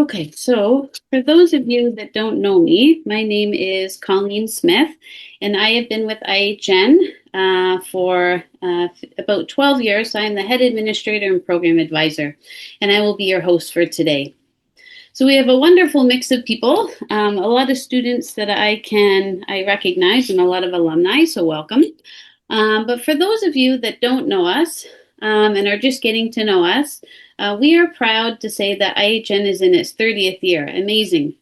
Okay, so for those of you that don't know me, my name is Colleen Smith, and I have been with IHN for about 12 years. I'm the head administrator and program advisor, and I will be your host for today. So we have a wonderful mix of people, a lot of students that I recognize, and a lot of alumni, so welcome. But for those of you that don't know us and are just getting to know us, we are proud to say that IHN is in its 30th year. Amazing.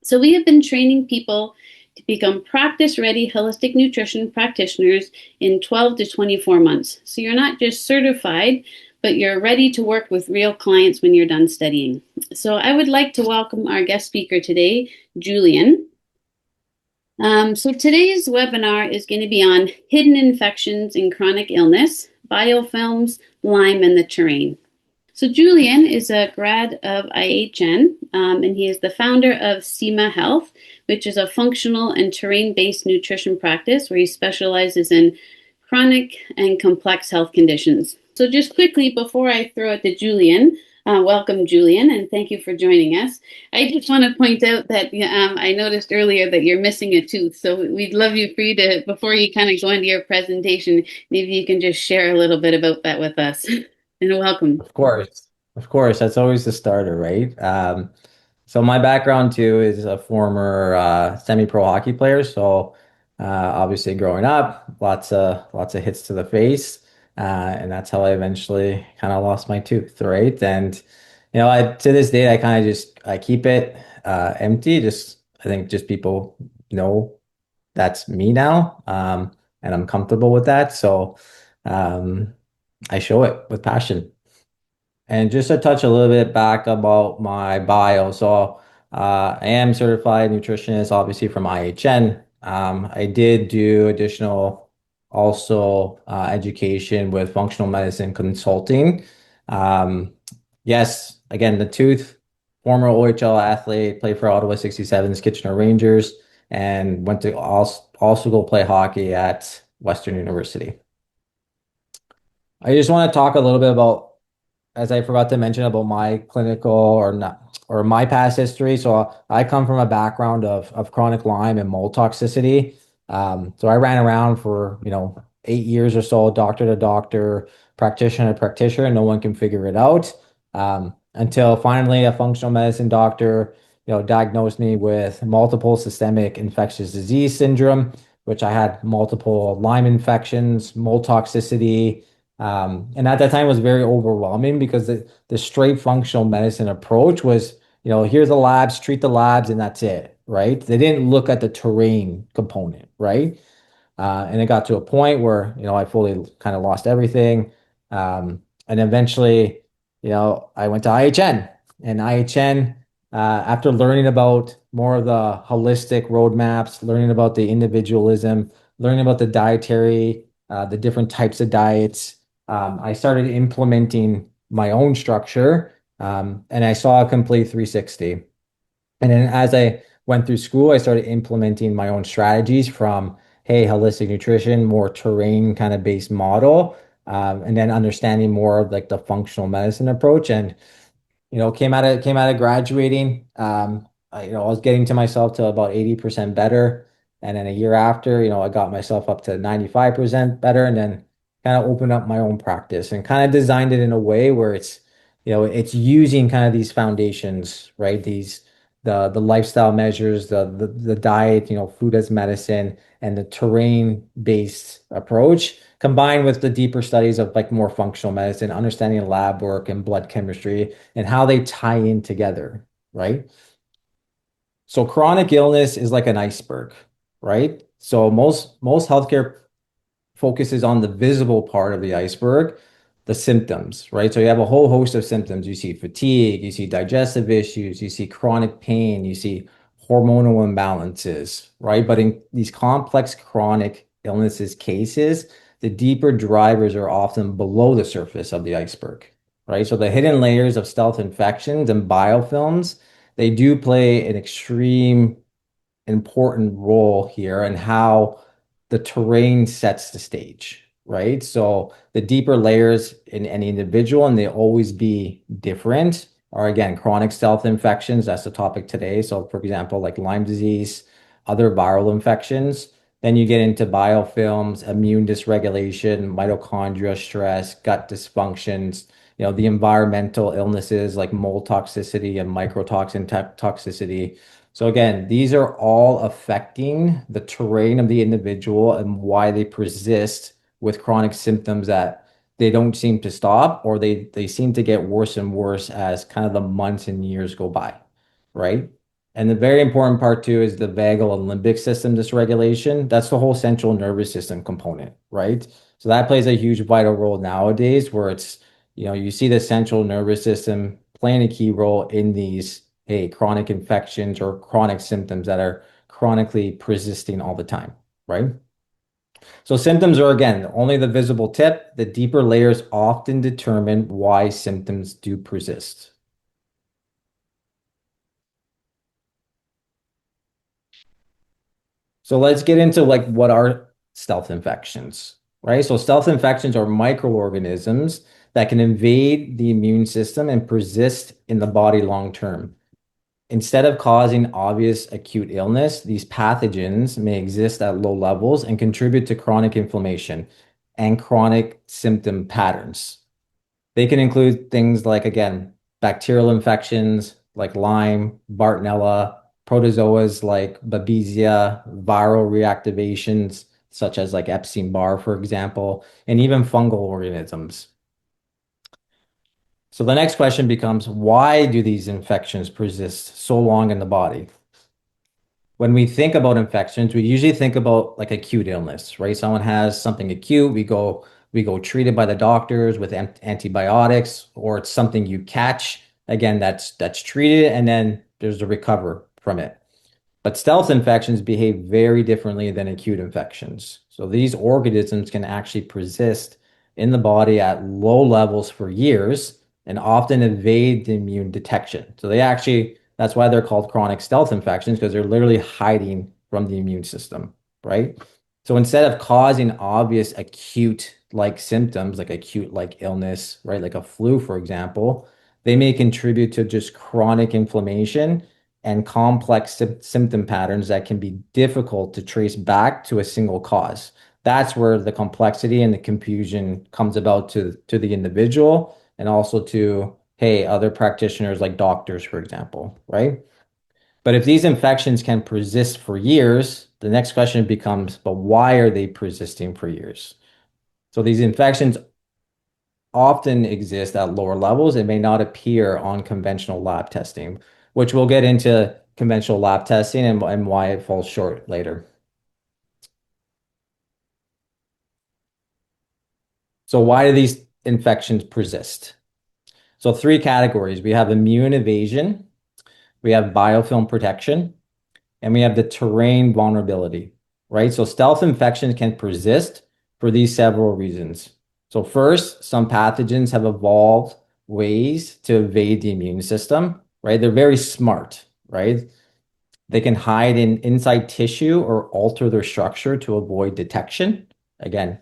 So we have been training people to become practice-ready holistic nutrition practitioners in 12 to 24 months. So you're not just certified, but you're ready to work with real clients when you're done studying. So I would like to welcome our guest speaker today, Julian. So today's webinar is going to be on hidden infections in chronic illness, biofilms, Lyme, and the terrain. So Julian is a grad of IHN, and he is the founder of Cima Health, which is a functional and terrain-based nutrition practice where he specializes in chronic and complex health conditions. So just quickly, before I throw it to Julian, welcome, Julian, and thank you for joining us. I just want to point out that I noticed earlier that you're missing a tooth, so we'd love for you to, before you kind of go into your presentation, maybe you can just share a little bit about that with us. And welcome. Of course, of course, that's always the starter, right? So my background too is a former semi-pro hockey player. So obviously, growing up, lots of hits to the face, and that's how I eventually kind of lost my tooth, right? And to this day, I kind of just I keep it empty. Just I think just people know that's me now, and I'm comfortable with that. So um, I show it with passion. And just to touch a little bit back about my bio. So I am certified nutritionist, obviously from IHN. I did do additional also education with functional medicine consulting. Um, yes, again, the tooth, former OHL athlete, played for Ottawa 67s, Kitchener Rangers, and went to also go play hockey at Western University. I just want to talk a little bit about, as I forgot to mention, about my clinical or not or my past history. So I come from a background of chronic Lyme and mold toxicity. So I ran around for 8 years or so, doctor to doctor, practitioner to practitioner. No one can figure it out until finally a functional medicine doctor, diagnosed me with multiple systemic infectious disease syndrome, which I had multiple Lyme infections, mold toxicity. And at that time it was very overwhelming because the straight functional medicine approach was, here's the labs, treat the labs, and that's it, right? They didn't look at the terrain component, right? And it got to a point where, I fully kind of lost everything. And eventually, I went to IHN and IHN, after learning about more of the holistic roadmaps, learning about the individualism, learning about the dietary, the different types of diets, I started implementing my own structure, and I saw a complete 360. And then as I went through school, I started implementing my own strategies from, hey, holistic nutrition, more terrain kind of based model, and then understanding more of like the functional medicine approach. And came out of graduating. I was getting to myself to about 80% better. And then a year after, I got myself up to 95% better, and then kind of opened up my own practice and kind of designed it in a way where it's using kind of these foundations, right? The lifestyle measures, the diet, food as medicine, and the terrain-based approach combined with the deeper studies of like more functional medicine, understanding lab work and blood chemistry and how they tie in together, right? So chronic illness is like an iceberg, right? So most healthcare focuses on the visible part of the iceberg, the symptoms, right? So you have a whole host of symptoms. You see fatigue, you see digestive issues, you see chronic pain, you see hormonal imbalances, right? But in these complex chronic illnesses cases, the deeper drivers are often below the surface of the iceberg, right? So the hidden layers of stealth infections and biofilms, they do play an extreme important role here and how the terrain sets the stage, right? So the deeper layers in any individual, and they always be different, are again chronic stealth infections. That's the topic today. So, for example, like Lyme disease, other viral infections. Then you get into biofilms, immune dysregulation, mitochondria stress, gut dysfunctions, the environmental illnesses like mold toxicity and mycotoxin toxicity. So again, these are all affecting the terrain of the individual and why they persist with chronic symptoms that they don't seem to stop, or they seem to get worse and worse as kind of the months and years go by, right? And the very important part too is the vagal and limbic system dysregulation. That's the whole central nervous system component, right? So that plays a huge vital role nowadays where you see the central nervous system playing a key role in these, hey, chronic infections or chronic symptoms that are chronically persisting all the time, right? So symptoms are, again, only the visible tip. The deeper layers often determine why symptoms do persist. So let's get into like what are stealth infections, right? So stealth infections are microorganisms that can invade the immune system and persist in the body long term. Instead of causing obvious acute illness, these pathogens may exist at low levels and contribute to chronic inflammation and chronic symptom patterns. They can include things like, again, bacterial infections like Lyme, Bartonella, protozoas like Babesia, viral reactivations such as like Epstein-Barr, for example, and even fungal organisms. So the next question becomes, why do these infections persist so long in the body? When we think about infections, we usually think about like acute illness, right? Someone has something acute, we go treat it by the doctors with antibiotics, or it's something you catch, again, that's treated, and then there's the recover from it. But stealth infections behave very differently than acute infections. So these organisms can actually persist in the body at low levels for years and often evade the immune detection. So that's why they're called chronic stealth infections, because they're literally hiding from the immune system, right? So instead of causing obvious acute like symptoms, like acute like illness, right? Like a flu, for example, they may contribute to just chronic inflammation and complex symptom patterns that can be difficult to trace back to a single cause. That's where the complexity and the confusion comes about to the individual and also to, hey, other practitioners like doctors, for example, right? But if these infections can persist for years, the next question becomes, but why are they persisting for years? So these infections often exist at lower levels and may not appear on conventional lab testing, which we'll get into conventional lab testing and why it falls short later. So why do these infections persist? So three categories. We have immune evasion, we have biofilm protection, and we have the terrain vulnerability, right? So stealth infections can persist for these several reasons. So first, some pathogens have evolved ways to evade the immune system, right? They're very smart, right? They can hide inside tissue or alter their structure to avoid detection. Again,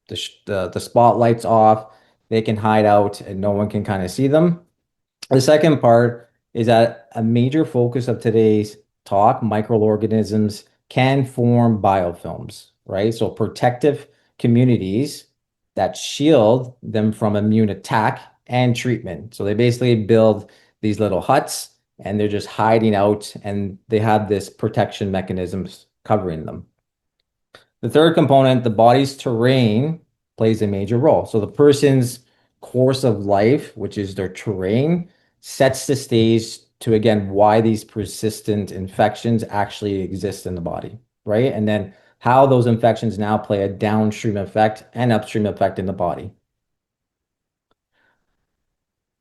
the spotlight's off, they can hide out and no one can kind of see them. The second part is that a major focus of today's talk, microorganisms can form biofilms, right? So protective communities that shield them from immune attack and treatment. So they basically build these little huts and they're just hiding out and they have this protection mechanisms covering them. The third component, the body's terrain, plays a major role. So the person's course of life, which is their terrain, sets the stage to, again, why these persistent infections actually exist in the body, right? And then how those infections now play a downstream effect and upstream effect in the body.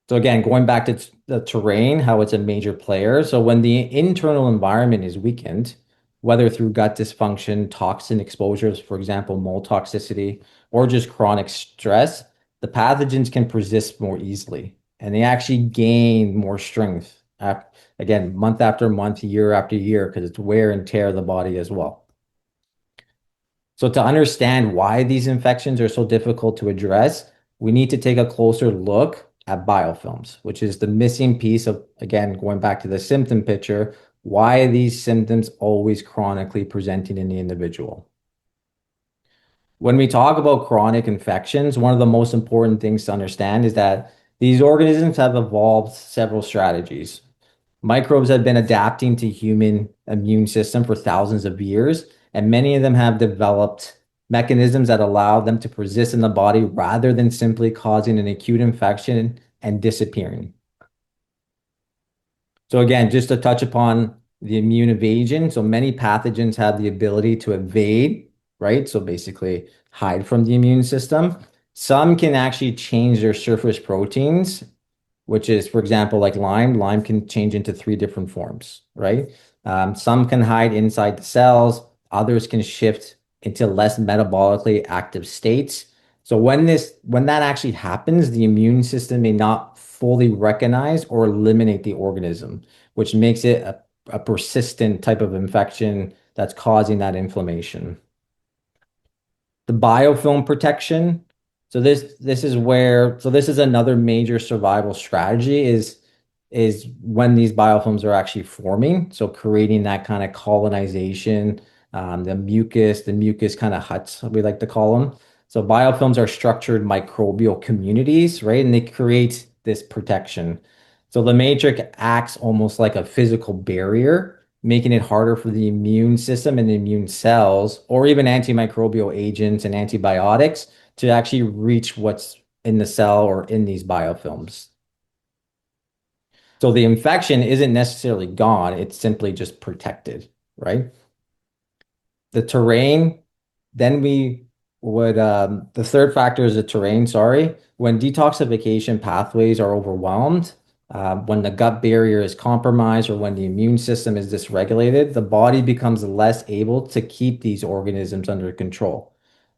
So again, going back to the terrain, how it's a major player. So when the internal environment is weakened, whether through gut dysfunction, toxin exposures, for example, mold toxicity, or just chronic stress, the pathogens can persist more easily and they actually gain more strength. Again, month after month, year after year, because it's wear and tear the body as well. So to understand why these infections are so difficult to address, we need to take a closer look at biofilms, which is the missing piece of, again, going back to the symptom picture, why are these symptoms always chronically presenting in the individual? When we talk about chronic infections, one of the most important things to understand is that these organisms have evolved several strategies. Microbes have been adapting to human immune system for thousands of years, and many of them have developed mechanisms that allow them to persist in the body rather than simply causing an acute infection and disappearing. So again, just to touch upon the immune evasion, so many pathogens have the ability to evade, right? So basically hide from the immune system. Some can actually change their surface proteins, which is, for example, like Lyme. Lyme can change into three different forms, right? Some can hide inside the cells. Others can shift into less metabolically active states. So when that actually happens, the immune system may not fully recognize or eliminate the organism, which makes it a persistent type of infection that's causing that inflammation. The biofilm protection. So this is another major survival strategy is when these biofilms are actually forming. So creating that kind of colonization, the mucus kind of huts, we like to call them. So biofilms are structured microbial communities, right? And they create this protection. So the matrix acts almost like a physical barrier, making it harder for the immune system and the immune cells, or even antimicrobial agents and antibiotics to actually reach what's in the cell or in these biofilms. So the infection isn't necessarily gone, it's simply just protected, right? The terrain, then we would, the third factor is the terrain, sorry. When detoxification pathways are overwhelmed, when the gut barrier is compromised or when the immune system is dysregulated, the body becomes less able to keep these organisms under control.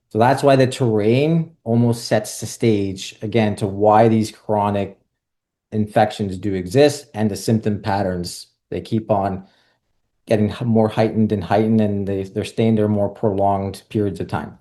So that's why the terrain almost sets the stage again to why these chronic infections do exist and the symptom patterns. They keep on getting more heightened and they're staying there more prolonged periods of time.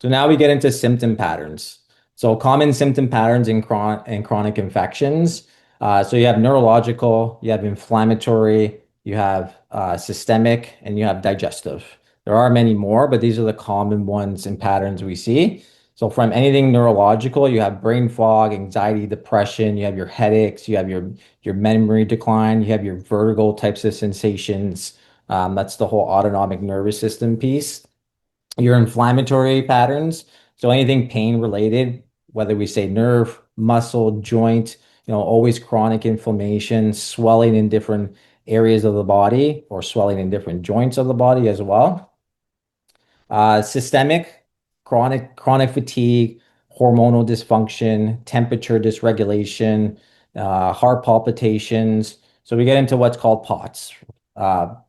So now we get into symptom patterns. So common symptom patterns in chronic infections. So you have neurological, you have inflammatory, you have systemic, and you have digestive. There are many more, but these are the common ones and patterns we see. So from anything neurological, you have brain fog, anxiety, depression, you have your headaches, you have your memory decline, you have your vertigo types of sensations. That's the whole autonomic nervous system piece. Your inflammatory patterns, so anything pain related, whether we say nerve, muscle, joint, always chronic inflammation, swelling in different areas of the body or swelling in different joints of the body as well. Systemic, chronic fatigue, hormonal dysfunction, temperature dysregulation, heart palpitations. So we get into what's called POTS,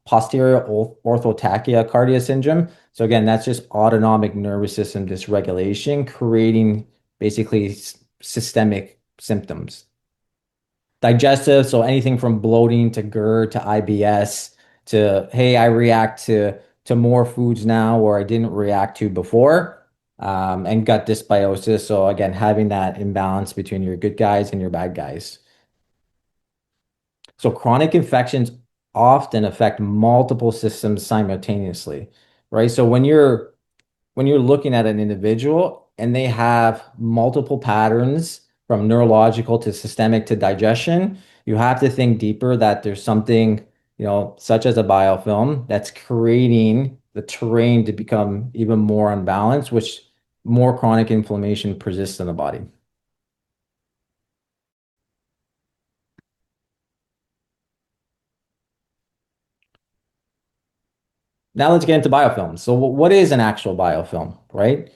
posterior orthotachycardia syndrome. So again, that's just autonomic nervous system dysregulation, creating basically systemic symptoms. Digestive, so anything from bloating to GERD to IBS to, hey, I react to more foods now or I didn't react to before, and gut dysbiosis. So again, having that imbalance between your good guys and your bad guys. So chronic infections often affect multiple systems simultaneously, right? So when you're looking at an individual and they have multiple patterns from neurological to systemic to digestion, you have to think deeper that there's something, such as a biofilm that's creating the terrain to become even more unbalanced, which more chronic inflammation persists in the body. Now let's get into biofilms. So what is an actual biofilm, right?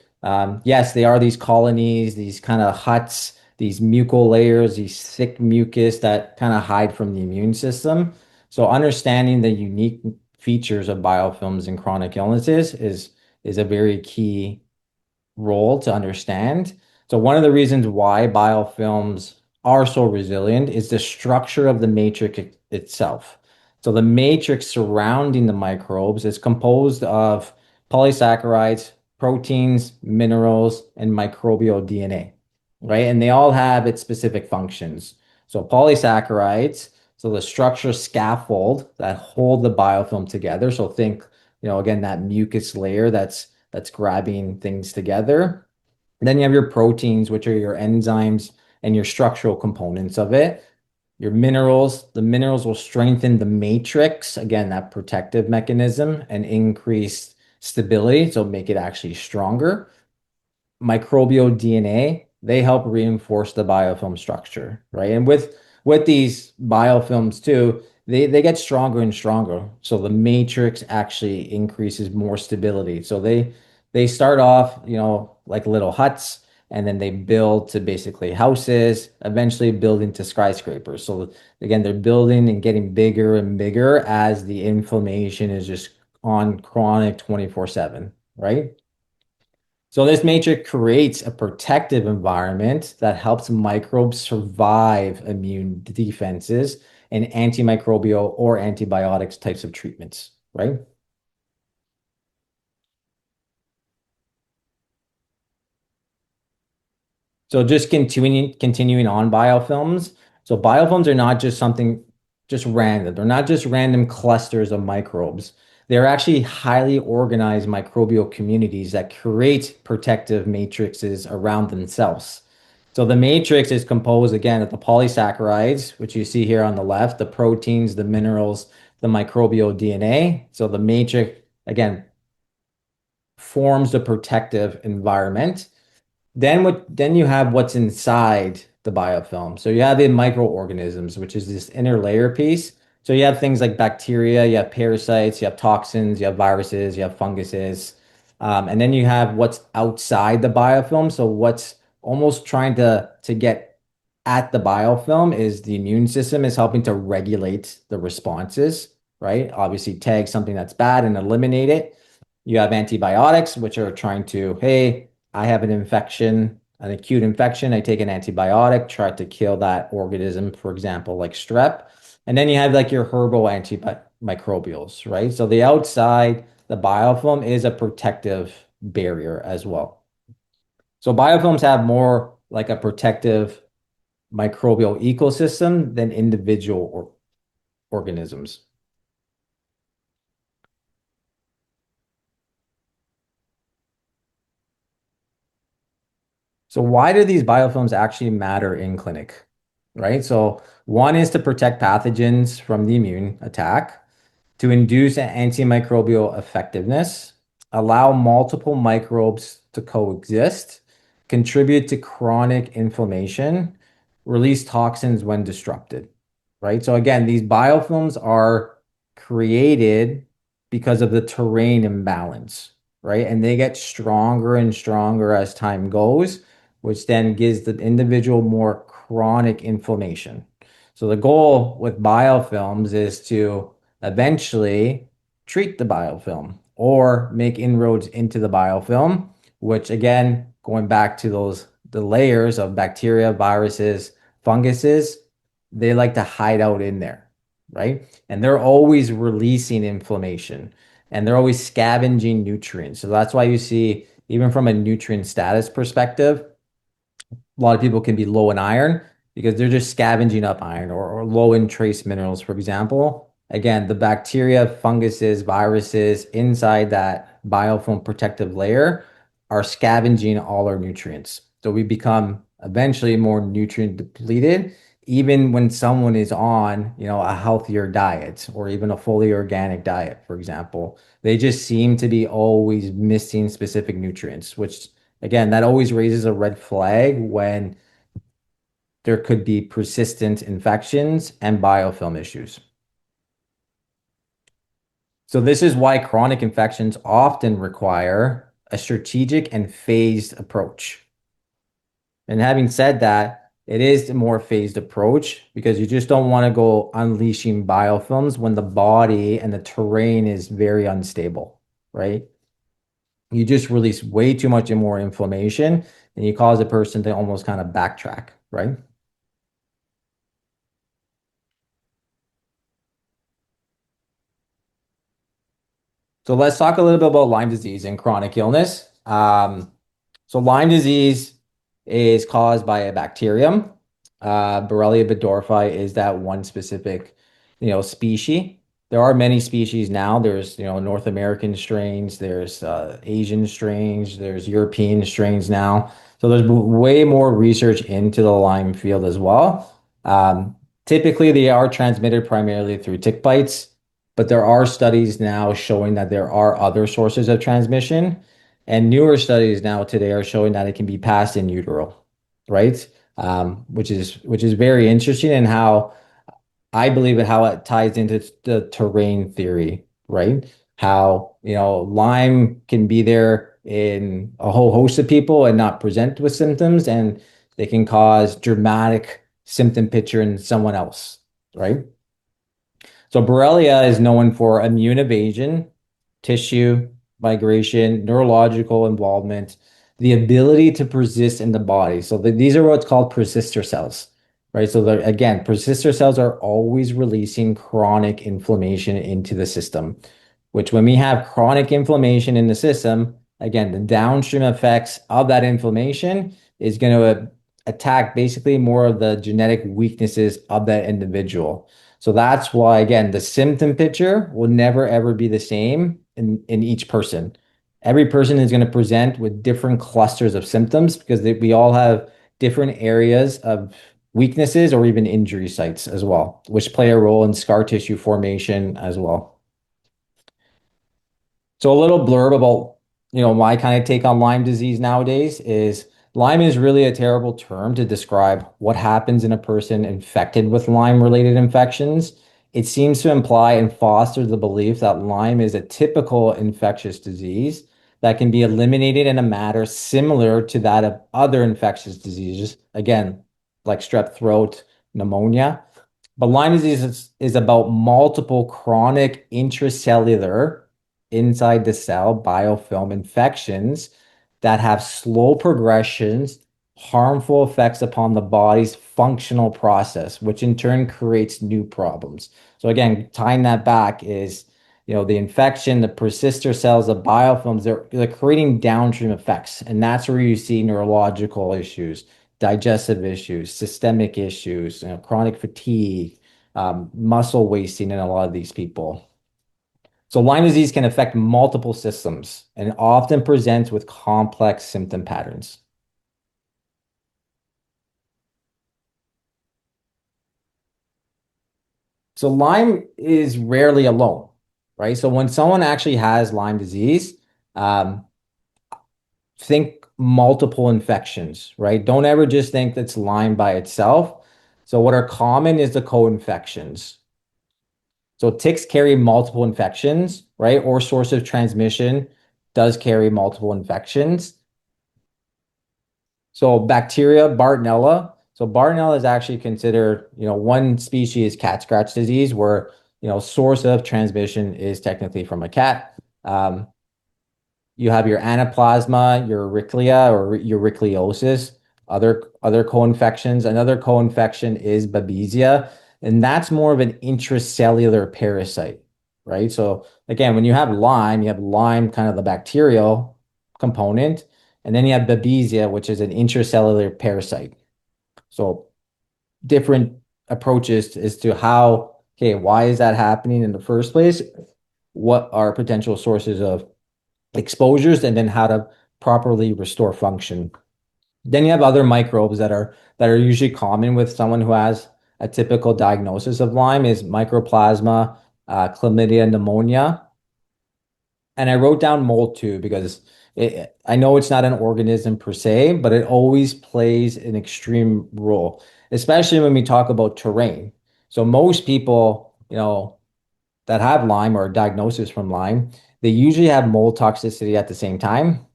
Yes, they are these colonies, these kind of huts, these mucal layers, these thick mucus that kind of hide from the immune system. So understanding the unique features of biofilms in chronic illnesses is a very key role to understand. So one of the reasons why biofilms are so resilient is the structure of the matrix itself. So the matrix surrounding the microbes is composed of polysaccharides, proteins, minerals, and microbial DNA, right? And they all have its specific functions. So polysaccharides, so the structure scaffold that hold the biofilm together. So think, again, that mucus layer that's grabbing things together. And then you have your proteins, which are your enzymes and your structural components of it. Your minerals, the minerals will strengthen the matrix, again, that protective mechanism, and increase stability, so make it actually stronger. Microbial DNA, they help reinforce the biofilm structure, right? And with these biofilms too, they get stronger and stronger. So the matrix actually increases more stability. So they start off, like little huts, and then they build to basically houses, eventually build into skyscrapers. So again, they're building and getting bigger and bigger as the inflammation is just on chronic 24/7, right? So this matrix creates a protective environment that helps microbes survive immune defenses and antimicrobial or antibiotics types of treatments, right? So just continuing on biofilms. So biofilms are not just something just random. They're not just random clusters of microbes. They're actually highly organized microbial communities that create protective matrices around themselves. So the matrix is composed again of the polysaccharides, which you see here on the left, the proteins, the minerals, the microbial DNA. So the matrix again forms the protective environment. Then you have what's inside the biofilm. So you have the microorganisms, which is this inner layer piece. So you have things like bacteria, you have parasites, you have toxins, you have viruses, you have funguses. And then you have what's outside the biofilm. So what's almost trying to get at the biofilm is the immune system is helping to regulate the responses, right? Obviously, tag something that's bad and eliminate it. You have antibiotics, which are trying to, hey, I have an infection, an acute infection. I take an antibiotic, try to kill that organism, for example, like strep. And then you have like your herbal antimicrobials, right? So the outside, the biofilm is a protective barrier as well. So biofilms have more like a protective microbial ecosystem than individual organisms. So why do these biofilms actually matter in clinic? Right? So one is to protect pathogens from the immune attack, to induce an antimicrobial effectiveness, allow multiple microbes to coexist, contribute to chronic inflammation, release toxins when disrupted, right? So again, these biofilms are created because of the terrain imbalance, right? And they get stronger and stronger as time goes, which then gives the individual more chronic inflammation. So the goal with biofilms is to eventually treat the biofilm or make inroads into the biofilm, which again, going back to the layers of bacteria, viruses, funguses, they like to hide out in there, right? And they're always releasing inflammation and they're always scavenging nutrients. So that's why you see, even from a nutrient status perspective, a lot of people can be low in iron because they're just scavenging up iron or low in trace minerals, for example. Again, the bacteria, funguses, viruses inside that biofilm protective layer are scavenging all our nutrients. So we become eventually more nutrient depleted, even when someone is on, a healthier diet or even a fully organic diet, for example. They just seem to be always missing specific nutrients, which again, that always raises a red flag when there could be persistent infections and biofilm issues. So this is why chronic infections often require a strategic and phased approach. And having said that, it is a more phased approach because you just don't want to go unleashing biofilms when the body and the terrain is very unstable, right? You just release way too much and more inflammation and you cause a person to almost kind of backtrack, right? So let's talk a little bit about Lyme disease and chronic illness. So Lyme disease is caused by a bacterium. Borrelia burgdorferi is that one specific, species. There are many species now. There's, North American strains, there's Asian strains, there's European strains now. So there's way more research into the Lyme field as well. Typically, they are transmitted primarily through tick bites, but there are studies now showing that there are other sources of transmission. And newer studies now today are showing that it can be passed in utero, right? Which is very interesting and how I believe it how it ties into the terrain theory, right? How, Lyme can be there in a whole host of people and not present with symptoms, and they can cause dramatic symptom picture in someone else, right? So Borrelia is known for immune evasion, tissue migration, neurological involvement, the ability to persist in the body. So these are what's called persister cells, right? So again, persister cells are always releasing chronic inflammation into the system, which when we have chronic inflammation in the system, again, the downstream effects of that inflammation is going to attack basically more of the genetic weaknesses of that individual. So that's why, again, the symptom picture will never ever be the same in each person. Every person is going to present with different clusters of symptoms because we all have different areas of weaknesses or even injury sites as well, which play a role in scar tissue formation as well. So a little blurb about, my kind of take on Lyme disease nowadays is Lyme is really a terrible term to describe what happens in a person infected with Lyme-related infections. It seems to imply and foster the belief that Lyme is a typical infectious disease that can be eliminated in a manner similar to that of other infectious diseases, again, like strep throat, pneumonia. But Lyme disease is about multiple chronic intracellular inside the cell biofilm infections that have slow progressions, harmful effects upon the body's functional process, which in turn creates new problems. So again, tying that back is, the infection, the persister cells, the biofilms, they're creating downstream effects. And that's where you see neurological issues, digestive issues, systemic issues, chronic fatigue, muscle wasting in a lot of these people. So Lyme disease can affect multiple systems and often presents with complex symptom patterns. So Lyme is rarely alone, right? So when someone actually has Lyme disease, um, think multiple infections, right? Don't ever just think that's Lyme by itself. So what are common is the co-infections. So ticks carry multiple infections, right? Or source of transmission does carry multiple infections. So bacteria, Bartonella. So Bartonella is actually considered, one species is cat scratch disease where, source of transmission is technically from a cat. You have your anaplasma, your Ehrlichia or your ehrlichiosis, other co-infections. Another co-infection is Babesia, and that's more of an intracellular parasite, right? So again, when you have Lyme kind of the bacterial component, and then you have Babesia, which is an intracellular parasite. So different approaches as to how, okay, why is that happening in the first place? What are potential sources of exposures, and then how to properly restore function. Then you have other microbes that are usually common with someone who has a typical diagnosis of Lyme is Mycoplasma, Chlamydia, pneumonia. And I wrote down mold too because I know it's not an organism per se, but it always plays an extreme role, especially when we talk about terrain. So most people, that have Lyme or diagnosis from Lyme, they usually have mold toxicity at the same time.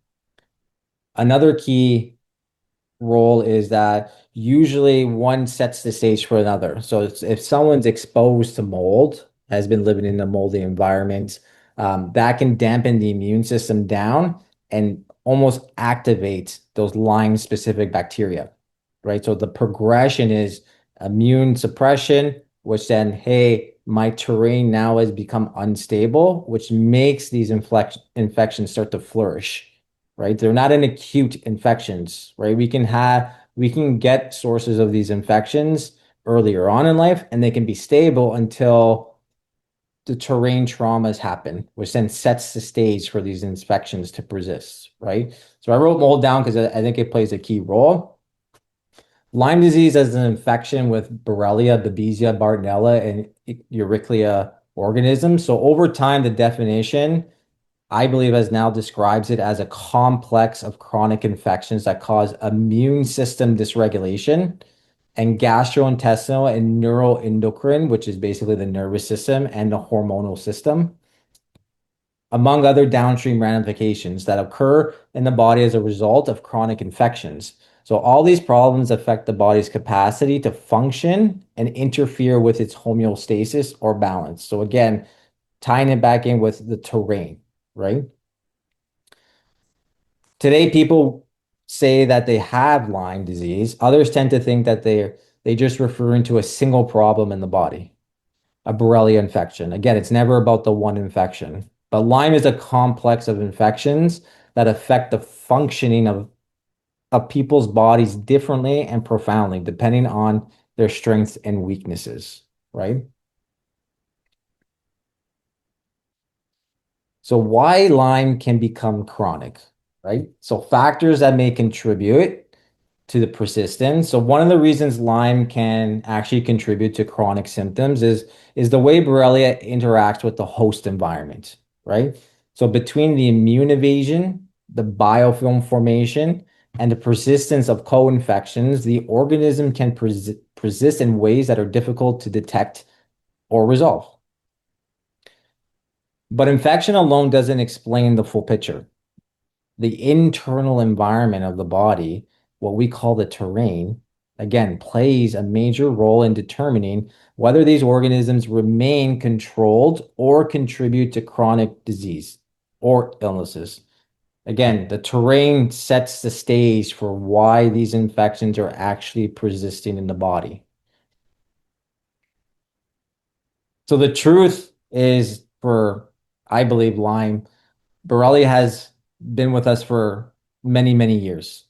Another key role is that usually one sets the stage for another. So if someone's exposed to mold, has been living in a moldy environment, that can dampen the immune system down and almost activate those Lyme specific bacteria, right? So the progression is immune suppression, which then, hey, my terrain now has become unstable, which makes these infections start to flourish, right? They're not an acute infections, right? We can get sources of these infections earlier on in life, and they can be stable until the terrain traumas happen, which then sets the stage for these infections to persist, right? So I wrote mold down because I think it plays a key role. Lyme disease is an infection with Borrelia, Babesia, Bartonella, and Ehrlichia organisms. So over time, the definition, I believe, as now describes it as a complex of chronic infections that cause immune system dysregulation and gastrointestinal and neuroendocrine, which is basically the nervous system and the hormonal system, among other downstream ramifications that occur in the body as a result of chronic infections. So all these problems affect the body's capacity to function and interfere with its homeostasis or balance. So again, tying it back in with the terrain, right? Today, people say that they have Lyme disease. Others tend to think that they just referring to a single problem in the body, a Borrelia infection. Again, it's never about the one infection, but Lyme is a complex of infections that affect the functioning of people's bodies differently and profoundly, depending on their strengths and weaknesses, right? So why Lyme can become chronic, right? So factors that may contribute to the persistence. So one of the reasons Lyme can actually contribute to chronic symptoms is the way Borrelia interacts with the host environment, right? So between the immune evasion, the biofilm formation, and the persistence of co-infections, the organism can persist in ways that are difficult to detect or resolve. But infection alone doesn't explain the full picture. The internal environment of the body, what we call the terrain, again, plays a major role in determining whether these organisms remain controlled or contribute to chronic disease or illnesses. Again, the terrain sets the stage for why these infections are actually persisting in the body. So the truth is for, I believe, Lyme, Borrelia has been with us for many, many years.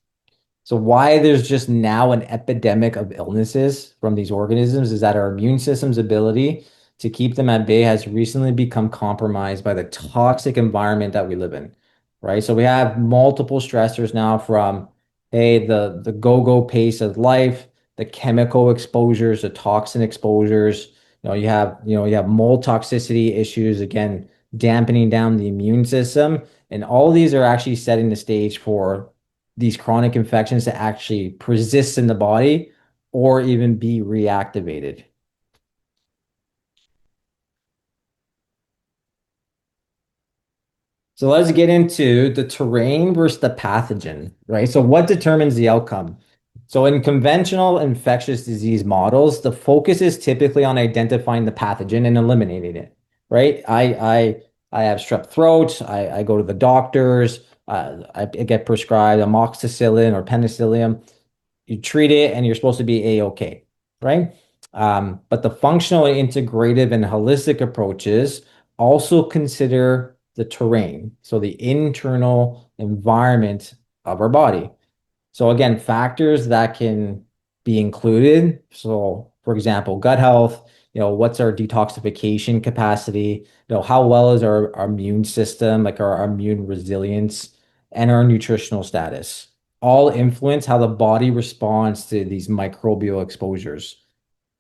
So why there's just now an epidemic of illnesses from these organisms is that our immune system's ability to keep them at bay has recently become compromised by the toxic environment that we live in, right? So we have multiple stressors now from, hey, the go-go pace of life, the chemical exposures, the toxin exposures. You have mold toxicity issues, again, dampening down the immune system. And all these are actually setting the stage for these chronic infections to actually persist in the body or even be reactivated. So let's get into the terrain versus the pathogen, right? So what determines the outcome? So in conventional infectious disease models, the focus is typically on identifying the pathogen and eliminating it, right? I have strep throat. I go to the doctors. I get prescribed amoxicillin or penicillin. You treat it and you're supposed to be a-okay, right? But the functional, integrative, and holistic approaches also consider the terrain, so the internal environment of our body. So again, factors that can be included. So for example, gut health, what's our detoxification capacity? How well is our immune system, like our immune resilience and our nutritional status, all influence how the body responds to these microbial exposures.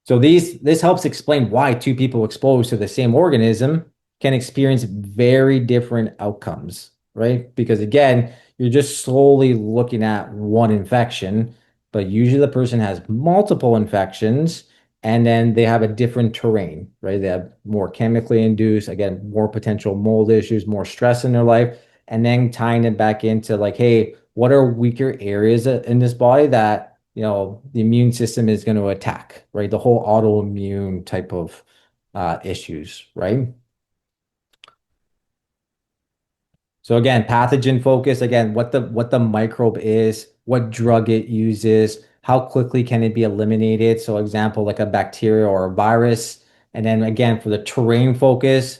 So this helps explain why two people exposed to the same organism can experience very different outcomes, right? Because again, you're just slowly looking at one infection, but usually the person has multiple infections and then they have a different terrain, right? They have more chemically induced, again, more potential mold issues, more stress in their life, and then tying it back into like, hey, what are weaker areas in this body that the immune system is going to attack, right? The whole autoimmune type of issues, right? So again, pathogen focus, again, what the microbe is, what drug it uses, how quickly can it be eliminated? So example, like a bacteria or a virus, And then again, for the terrain focus,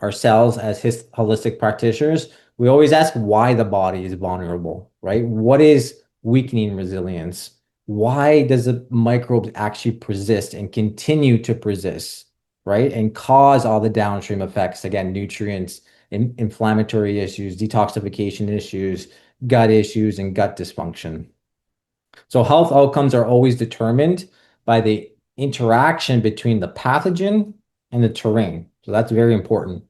ourselves as his holistic practitioners, we always ask why the body is vulnerable, right? What is weakening resilience? Why does the microbes actually persist and continue to persist, right? And cause all the downstream effects, again, nutrients, inflammatory issues, detoxification issues, gut issues, and gut dysfunction. So health outcomes are always determined by the interaction between the pathogen and the terrain. So that's very important.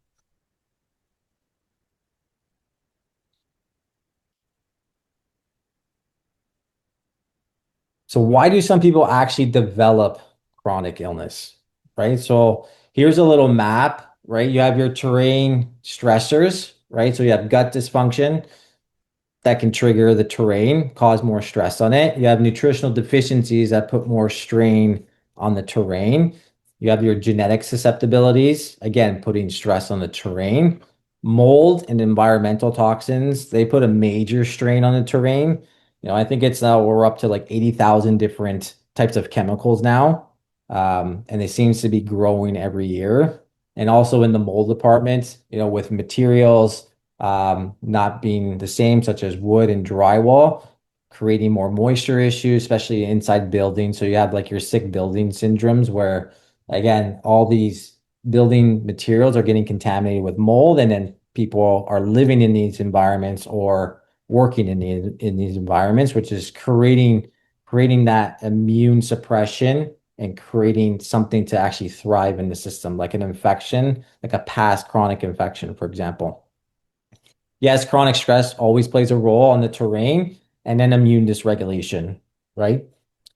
So why do some people actually develop chronic illness, right? So here's a little map, right? You have your terrain stressors, right? So you have gut dysfunction, that can trigger the terrain, cause more stress on it. You have nutritional deficiencies that put more strain on the terrain. You have your genetic susceptibilities, again, putting stress on the terrain. Mold and environmental toxins, they put a major strain on the terrain. I think it's now we're up to like 80,000 different types of chemicals now. And it seems to be growing every year. And also in the mold department, with materials, not being the same, such as wood and drywall, creating more moisture issues, especially inside buildings. So you have like your sick building syndromes where, again, all these building materials are getting contaminated with mold, and then people are living in these environments or working in these environments, which is creating that immune suppression and creating something to actually thrive in the system, like an infection, like a past chronic infection, for example. Yes, chronic stress always plays a role on the terrain, and then immune dysregulation, right?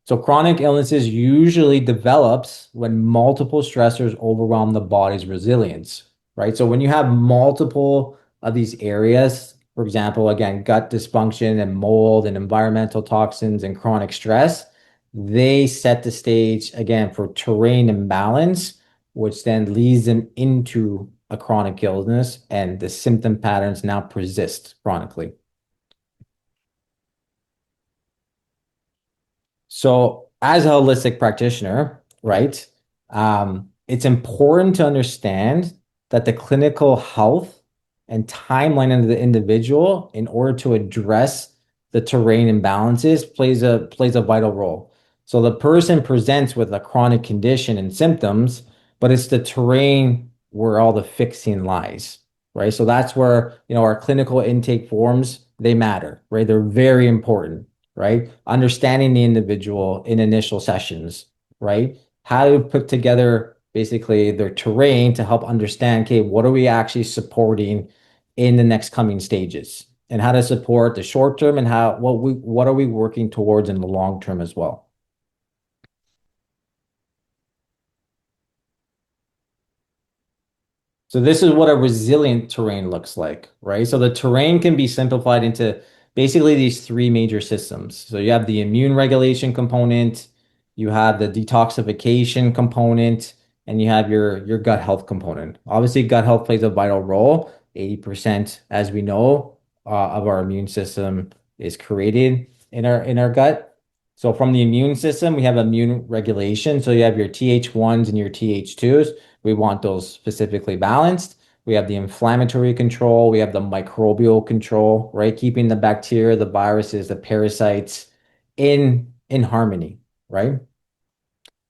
So chronic illnesses usually develops when multiple stressors overwhelm the body's resilience, right? So when you have multiple of these areas, for example, again, gut dysfunction and mold and environmental toxins and chronic stress, they set the stage again for terrain imbalance, which then leads them into a chronic illness, and the symptom patterns now persist chronically. So, as a holistic practitioner, right, it's important to understand that the clinical health and timeline of the individual in order to address the terrain imbalances plays a vital role. So the person presents with a chronic condition and symptoms, but it's the terrain where all the fixing lies, right? So that's where, our clinical intake forms, they matter, right? They're very important, right? Understanding the individual in initial sessions, right? How to put together basically their terrain to help understand, okay, what are we actually supporting in the next coming stages, and how to support the short term, and what are we working towards in the long term as well. So this is what a resilient terrain looks like, right? So the terrain can be simplified into basically these three major systems. So you have the immune regulation component, you have the detoxification component, and you have your gut health component. Obviously, gut health plays a vital role. 80%, as we know, of our immune system is created in our gut. So from the immune system, we have immune regulation. So you have your Th1s and your Th2s. We want those specifically balanced. We have the inflammatory control. We have the microbial control, right? Keeping the bacteria, the viruses, the parasites in harmony, right?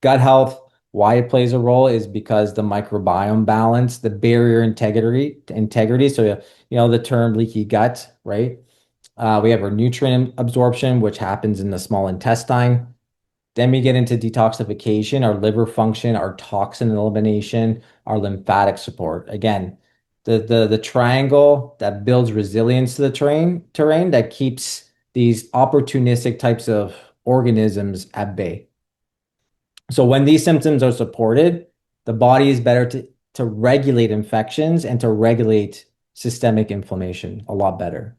Gut health, why it plays a role is because the microbiome balance, the barrier integrity. So, the term leaky gut, right? We have our nutrient absorption, which happens in the small intestine. Then we get into detoxification, our liver function, our toxin elimination, our lymphatic support. Again, the triangle that builds resilience to the terrain that keeps these opportunistic types of organisms at bay. So when these symptoms are supported, the body is better to regulate infections and to regulate systemic inflammation a lot better.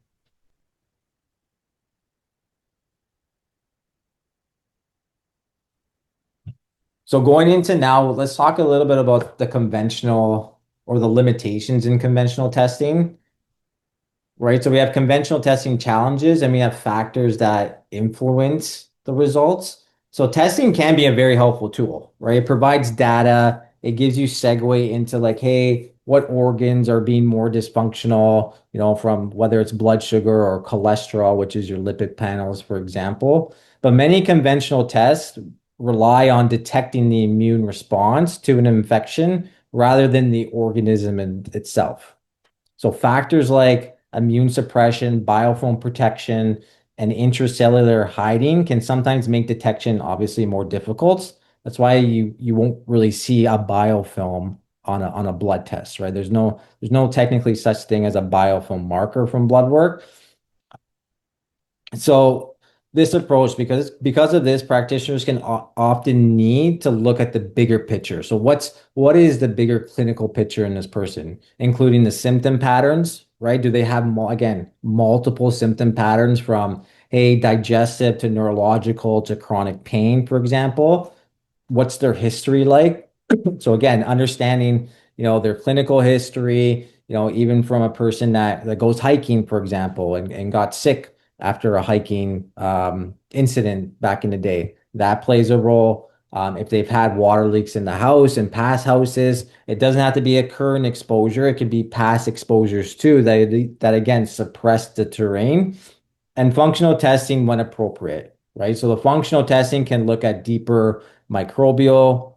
So going into now, let's talk a little bit about the conventional or the limitations in conventional testing, right? So we have conventional testing challenges and we have factors that influence the results. So testing can be a very helpful tool, right? It provides data, it gives you segue into like, hey, what organs are being more dysfunctional, from whether it's blood sugar or cholesterol, which is your lipid panels, for example. But many conventional tests rely on detecting the immune response to an infection rather than the organism itself. So factors like immune suppression, biofilm protection, and intracellular hiding can sometimes make detection obviously more difficult. That's why you won't really see a biofilm on a blood test, right? There's no technically such thing as a biofilm marker from blood work. So this approach, because of this, practitioners can often need to look at the bigger picture. So what is the bigger clinical picture in this person, including the symptom patterns, right? Do they have again multiple symptom patterns from hey digestive to neurological to chronic pain, for example? What's their history like? So again, understanding, their clinical history, even from a person that goes hiking, for example, and got sick after a hiking incident back in the day. That plays a role. If they've had water leaks in the house and past houses, it doesn't have to be a current exposure. It could be past exposures too that again suppress the terrain and functional testing when appropriate, right? So the functional testing can look at deeper microbial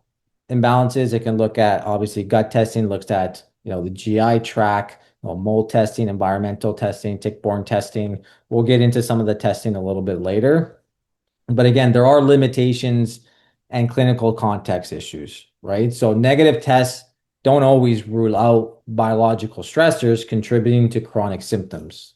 imbalances. It can look at obviously gut testing, looks at the GI tract, mold testing, environmental testing, tick-borne testing. We'll get into some of the testing a little bit later. But again, there are limitations and clinical context issues, right? So negative tests don't always rule out biological stressors contributing to chronic symptoms.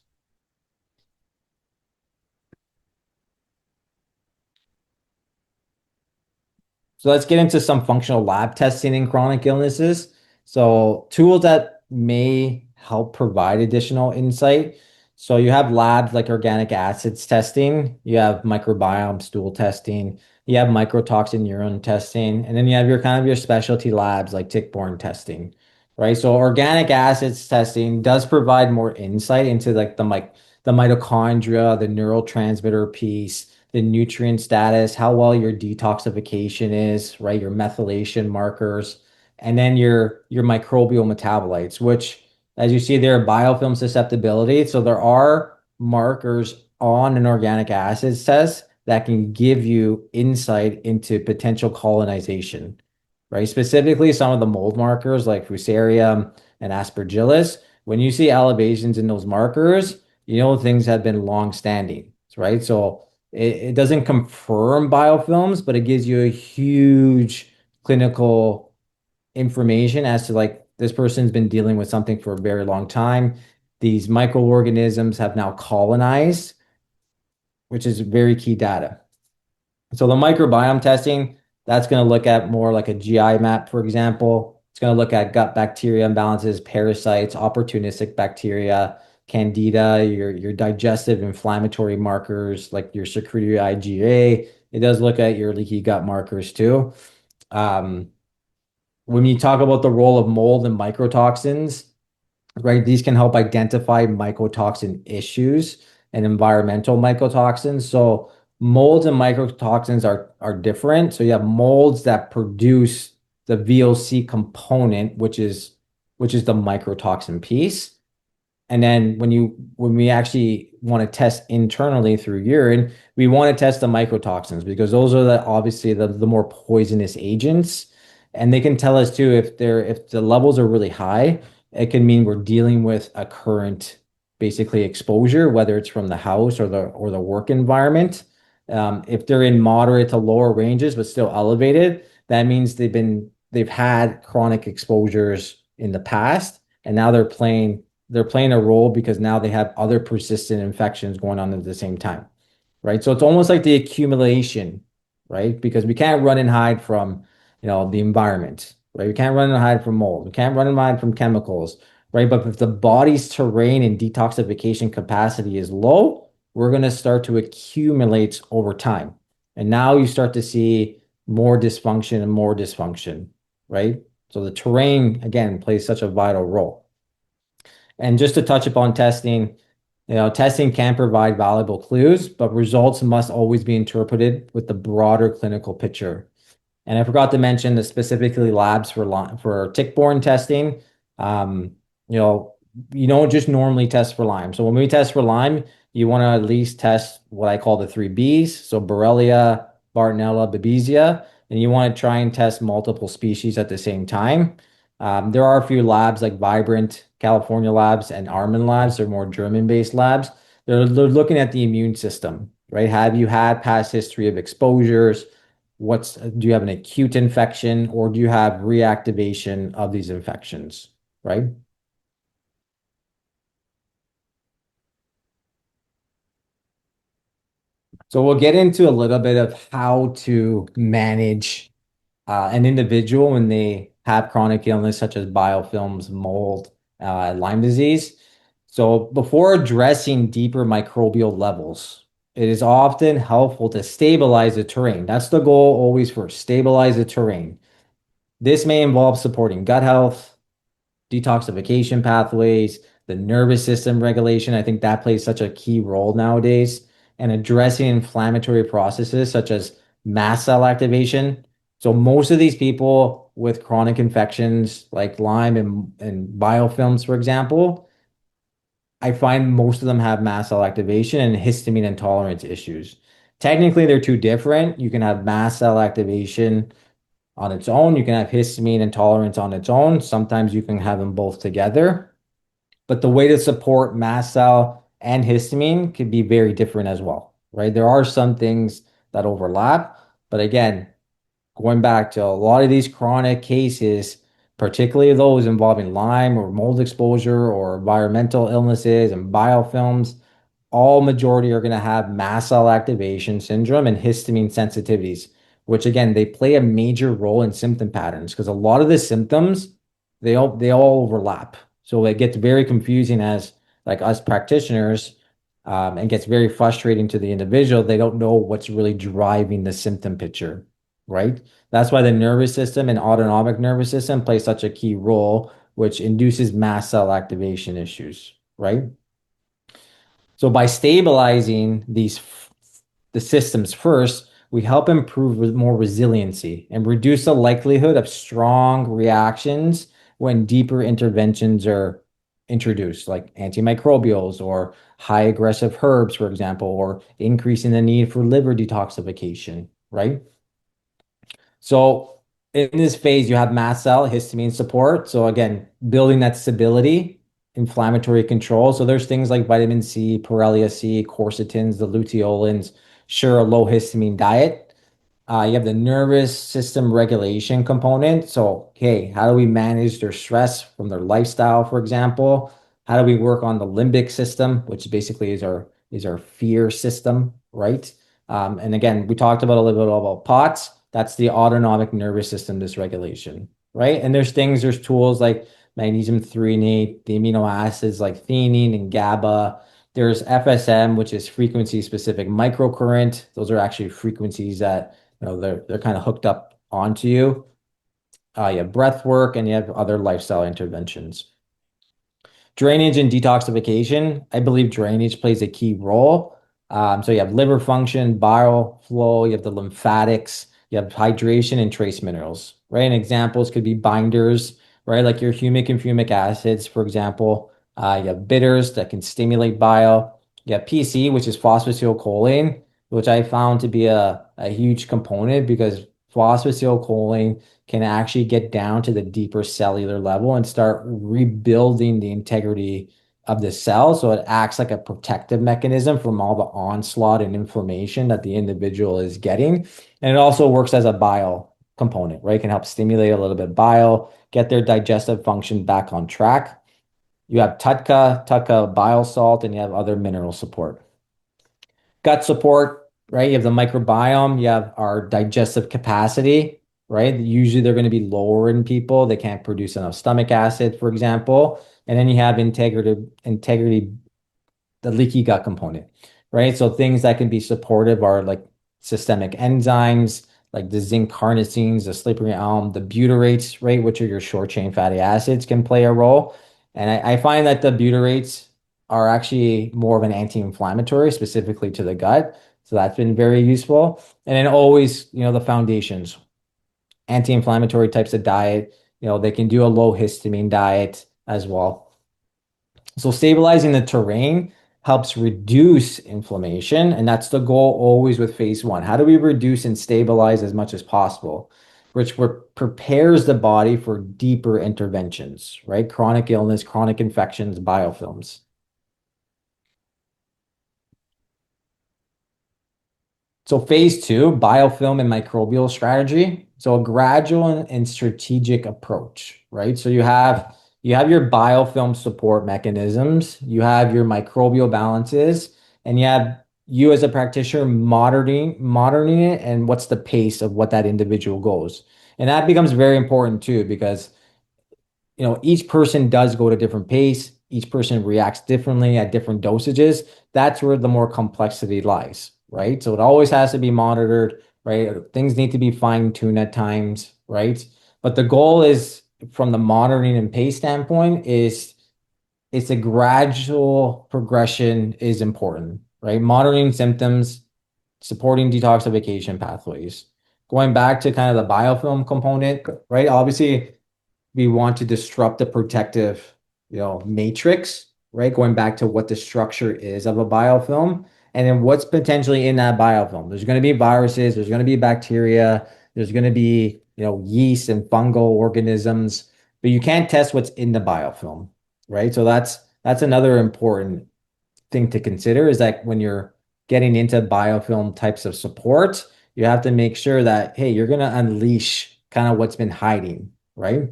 So let's get into some functional lab testing in chronic illnesses. So tools that may help provide additional insight. So you have labs like organic acids testing, you have microbiome stool testing, you have mycotoxin urine testing, and then you have your kind of your specialty labs like tick-borne testing, right? So organic acids testing does provide more insight into like the mitochondria, the neurotransmitter piece, the nutrient status, how well your detoxification is, right? Your methylation markers, and then your microbial metabolites, which as you see there, biofilm susceptibility. So there are markers on an organic acids test that can give you insight into potential colonization, right? Specifically, some of the mold markers like Fusarium and Aspergillus. When you see elevations in those markers, things have been long standing, right? So it doesn't confirm biofilms, but it gives you a huge clinical information as to like this person's been dealing with something for a very long time. These microorganisms have now colonized, which is very key data. So the microbiome testing, that's going to look at more like a GI map, for example. It's going to look at gut bacteria imbalances, parasites, opportunistic bacteria, candida, your digestive inflammatory markers like your secretory IgA. It does look at your leaky gut markers too. Um, when you talk about the role of mold and mycotoxins, right? These can help identify mycotoxin issues and environmental mycotoxins. So molds and mycotoxins are different. So you have molds that produce the VOC component, which is the mycotoxin piece. And then when we actually want to test internally through urine, we want to test the mycotoxins because those are obviously the more poisonous agents. And they can tell us too if the levels are really high, it can mean we're dealing with a current basically exposure, whether it's from the house or the work environment. If they're in moderate to lower ranges but still elevated, that means they've had chronic exposures in the past, and now they're playing a role because now they have other persistent infections going on at the same time, right? So it's almost like the accumulation, right? Because we can't run and hide from, the environment, right? We can't run and hide from mold. We can't run and hide from chemicals, right? But if the body's terrain and detoxification capacity is low, we're going to start to accumulate over time. And now you start to see more dysfunction and more dysfunction, right? So the terrain, again, plays such a vital role. And just to touch upon testing, testing can provide valuable clues, but results must always be interpreted with the broader clinical picture. And I forgot to mention the specifically labs for tick-borne testing. Um, you know, you don't just normally test for Lyme. So when we test for Lyme, you want to at least test what I call the three Bs. So Borrelia, Bartonella, Babesia, and you want to try and test multiple species at the same time. There are a few labs like Vibrant, California labs, and Armin labs. They're more German-based labs. They're looking at the immune system, right? Have you had past history of exposures? Do you have an acute infection or do you have reactivation of these infections, right? So we'll get into a little bit of how to manage an individual when they have chronic illness such as biofilms, mold, Lyme disease. So before addressing deeper microbial levels, it is often helpful to stabilize the terrain. That's the goal always first, stabilize the terrain. This may involve supporting gut health, detoxification pathways, the nervous system regulation. I think that plays such a key role nowadays, and addressing inflammatory processes such as mast cell activation. So most of these people with chronic infections like Lyme and biofilms, for example, I find most of them have mast cell activation and histamine intolerance issues. Technically, they're two different. You can have mast cell activation on its own. You can have histamine intolerance on its own. Sometimes you can have them both together. But the way to support mast cell and histamine could be very different as well, right? There are some things that overlap, but again, going back to a lot of these chronic cases, particularly those involving Lyme or mold exposure or environmental illnesses and biofilms, all majority are going to have mast cell activation syndrome and histamine sensitivities, which again, they play a major role in symptom patterns because a lot of the symptoms, they all overlap. So it gets very confusing as like us practitioners, and gets very frustrating to the individual. They don't know what's really driving the symptom picture, right? That's why the nervous system and autonomic nervous system play such a key role, which induces mast cell activation issues, right? So by stabilizing the systems first, we help improve more resiliency and reduce the likelihood of strong reactions when deeper interventions are introduced, like antimicrobials or high aggressive herbs, for example, or increasing the need for liver detoxification, right? So in this phase, you have mast cell histamine support. So again, building that stability, inflammatory control. So there's things like vitamin C, Borrelia C, quercetins, the luteolins, sure, a low histamine diet. You have the nervous system regulation component. So, okay, how do we manage their stress from their lifestyle, for example? How do we work on the limbic system, which basically is our fear system, right? And again, we talked about a little bit about POTS. That's the autonomic nervous system dysregulation, right? And there's tools like magnesium threonate, the amino acids like theanine and GABA. There's FSM, which is frequency specific microcurrent. Those are actually frequencies that they're kind of hooked up onto you. You have breath work and you have other lifestyle interventions. Drainage and detoxification. I believe drainage plays a key role. So you have liver function, bile flow, you have the lymphatics, you have hydration and trace minerals, right? And examples could be binders, right? Like your humic and fumic acids, for example. You have bitters that can stimulate bile. You have PC, which is phosphatidylcholine, which I found to be a huge component because phosphatidylcholine can actually get down to the deeper cellular level and start rebuilding the integrity of the cell. So it acts like a protective mechanism from all the onslaught and inflammation that the individual is getting. And it also works as a bile component, right? It can help stimulate a little bit bile, get their digestive function back on track. You have TUDCA bile salt, and you have other mineral support. Gut support, right? You have the microbiome, you have our digestive capacity, right? Usually they're going to be lower in people. They can't produce enough stomach acid, for example. And then you have integrity, the leaky gut component, right? So things that can be supportive are like systemic enzymes, like the zinc carnosines, the slippery elm, the butyrates, right, which are your short chain fatty acids, can play a role. And I find that the butyrates are actually more of an anti-inflammatory, specifically to the gut. So that's been very useful. And then always, the foundations. anti-inflammatory types of diet. They can do a low histamine diet as well. So stabilizing the terrain helps reduce inflammation, and that's the goal always with phase one. How do we reduce and stabilize as much as possible? Which prepares the body for deeper interventions, right? Chronic illness, chronic infections, biofilms. So phase two, biofilm and microbial strategy. So a gradual and strategic approach, right? So you have your biofilm support mechanisms, you have your microbial balances, and you have you as a practitioner monitoring it and what's the pace of what that individual goes. And that becomes very important too, because each person does go at a different pace. Each person reacts differently at different dosages. That's where the more complexity lies, right? So it always has to be monitored, right? Things need to be fine-tuned at times, right? But the goal is from the monitoring and pace standpoint is it's a gradual progression is important, right? Monitoring symptoms, supporting detoxification pathways. Going back to kind of the biofilm component, right? Obviously, we want to disrupt the protective, matrix, right? Going back to what the structure is of a biofilm, and then what's potentially in that biofilm. There's going to be viruses, there's going to be bacteria, there's going to be, yeast and fungal organisms, but you can't test what's in the biofilm, right? So that's another important thing to consider is that when you're getting into biofilm types of support, you have to make sure that, hey, you're going to unleash kind of what's been hiding, right?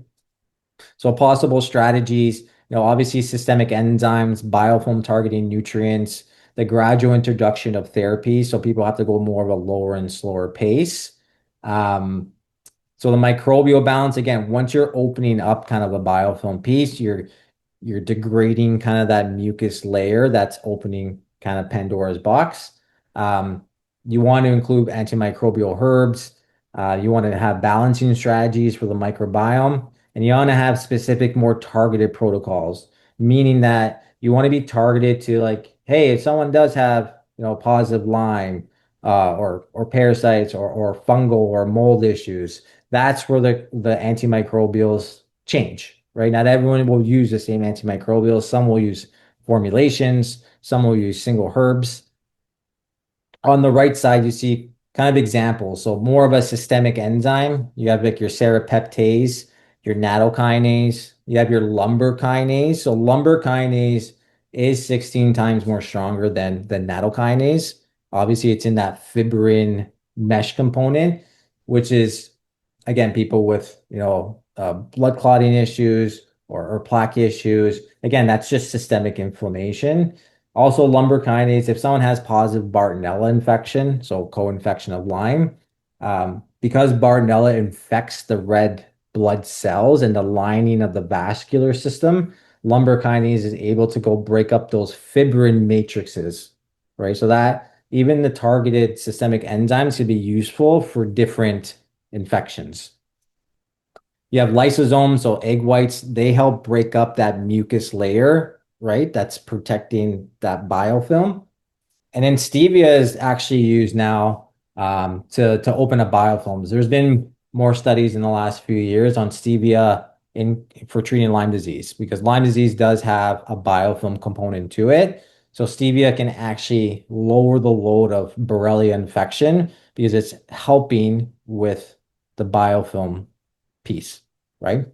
So possible strategies, obviously systemic enzymes, biofilm targeting nutrients, the gradual introduction of therapy. So people have to go more of a lower and slower pace. Um, so the microbial balance, again, once you're opening up kind of a biofilm piece, you're degrading kind of that mucus layer that's opening kind of Pandora's box. Um, you want to include antimicrobial herbs. You want to have balancing strategies for the microbiome, and you want to have specific, more targeted protocols, meaning that you want to be targeted to like, hey, if someone does have, positive Lyme, or parasites or fungal or mold issues, that's where the antimicrobials change, right? Not everyone will use the same antimicrobials. Some will use formulations, some will use single herbs. On the right side, you see kind of examples. So more of a systemic enzyme. You have like your serrapeptase, your nattokinase, you have your lumber kinase. So lumber kinase is 16 times more stronger than nattokinase. Obviously, it's in that fibrin mesh component, which is again people with blood clotting issues or plaque issues. Again, that's just systemic inflammation. Also, lumber kinase, if someone has positive Bartonella infection, so co-infection of Lyme, because Bartonella infects the red blood cells and the lining of the vascular system, lumber kinase is able to go break up those fibrin matrices, right? So that even the targeted systemic enzymes could be useful for different infections. You have lysosomes, so egg whites, they help break up that mucus layer, right? That's protecting that biofilm. And then stevia is actually used now to open up biofilms. There's been more studies in the last few years on stevia for treating Lyme disease because Lyme disease does have a biofilm component to it. So stevia can actually lower the load of Borrelia infection because it's helping with the biofilm piece, right?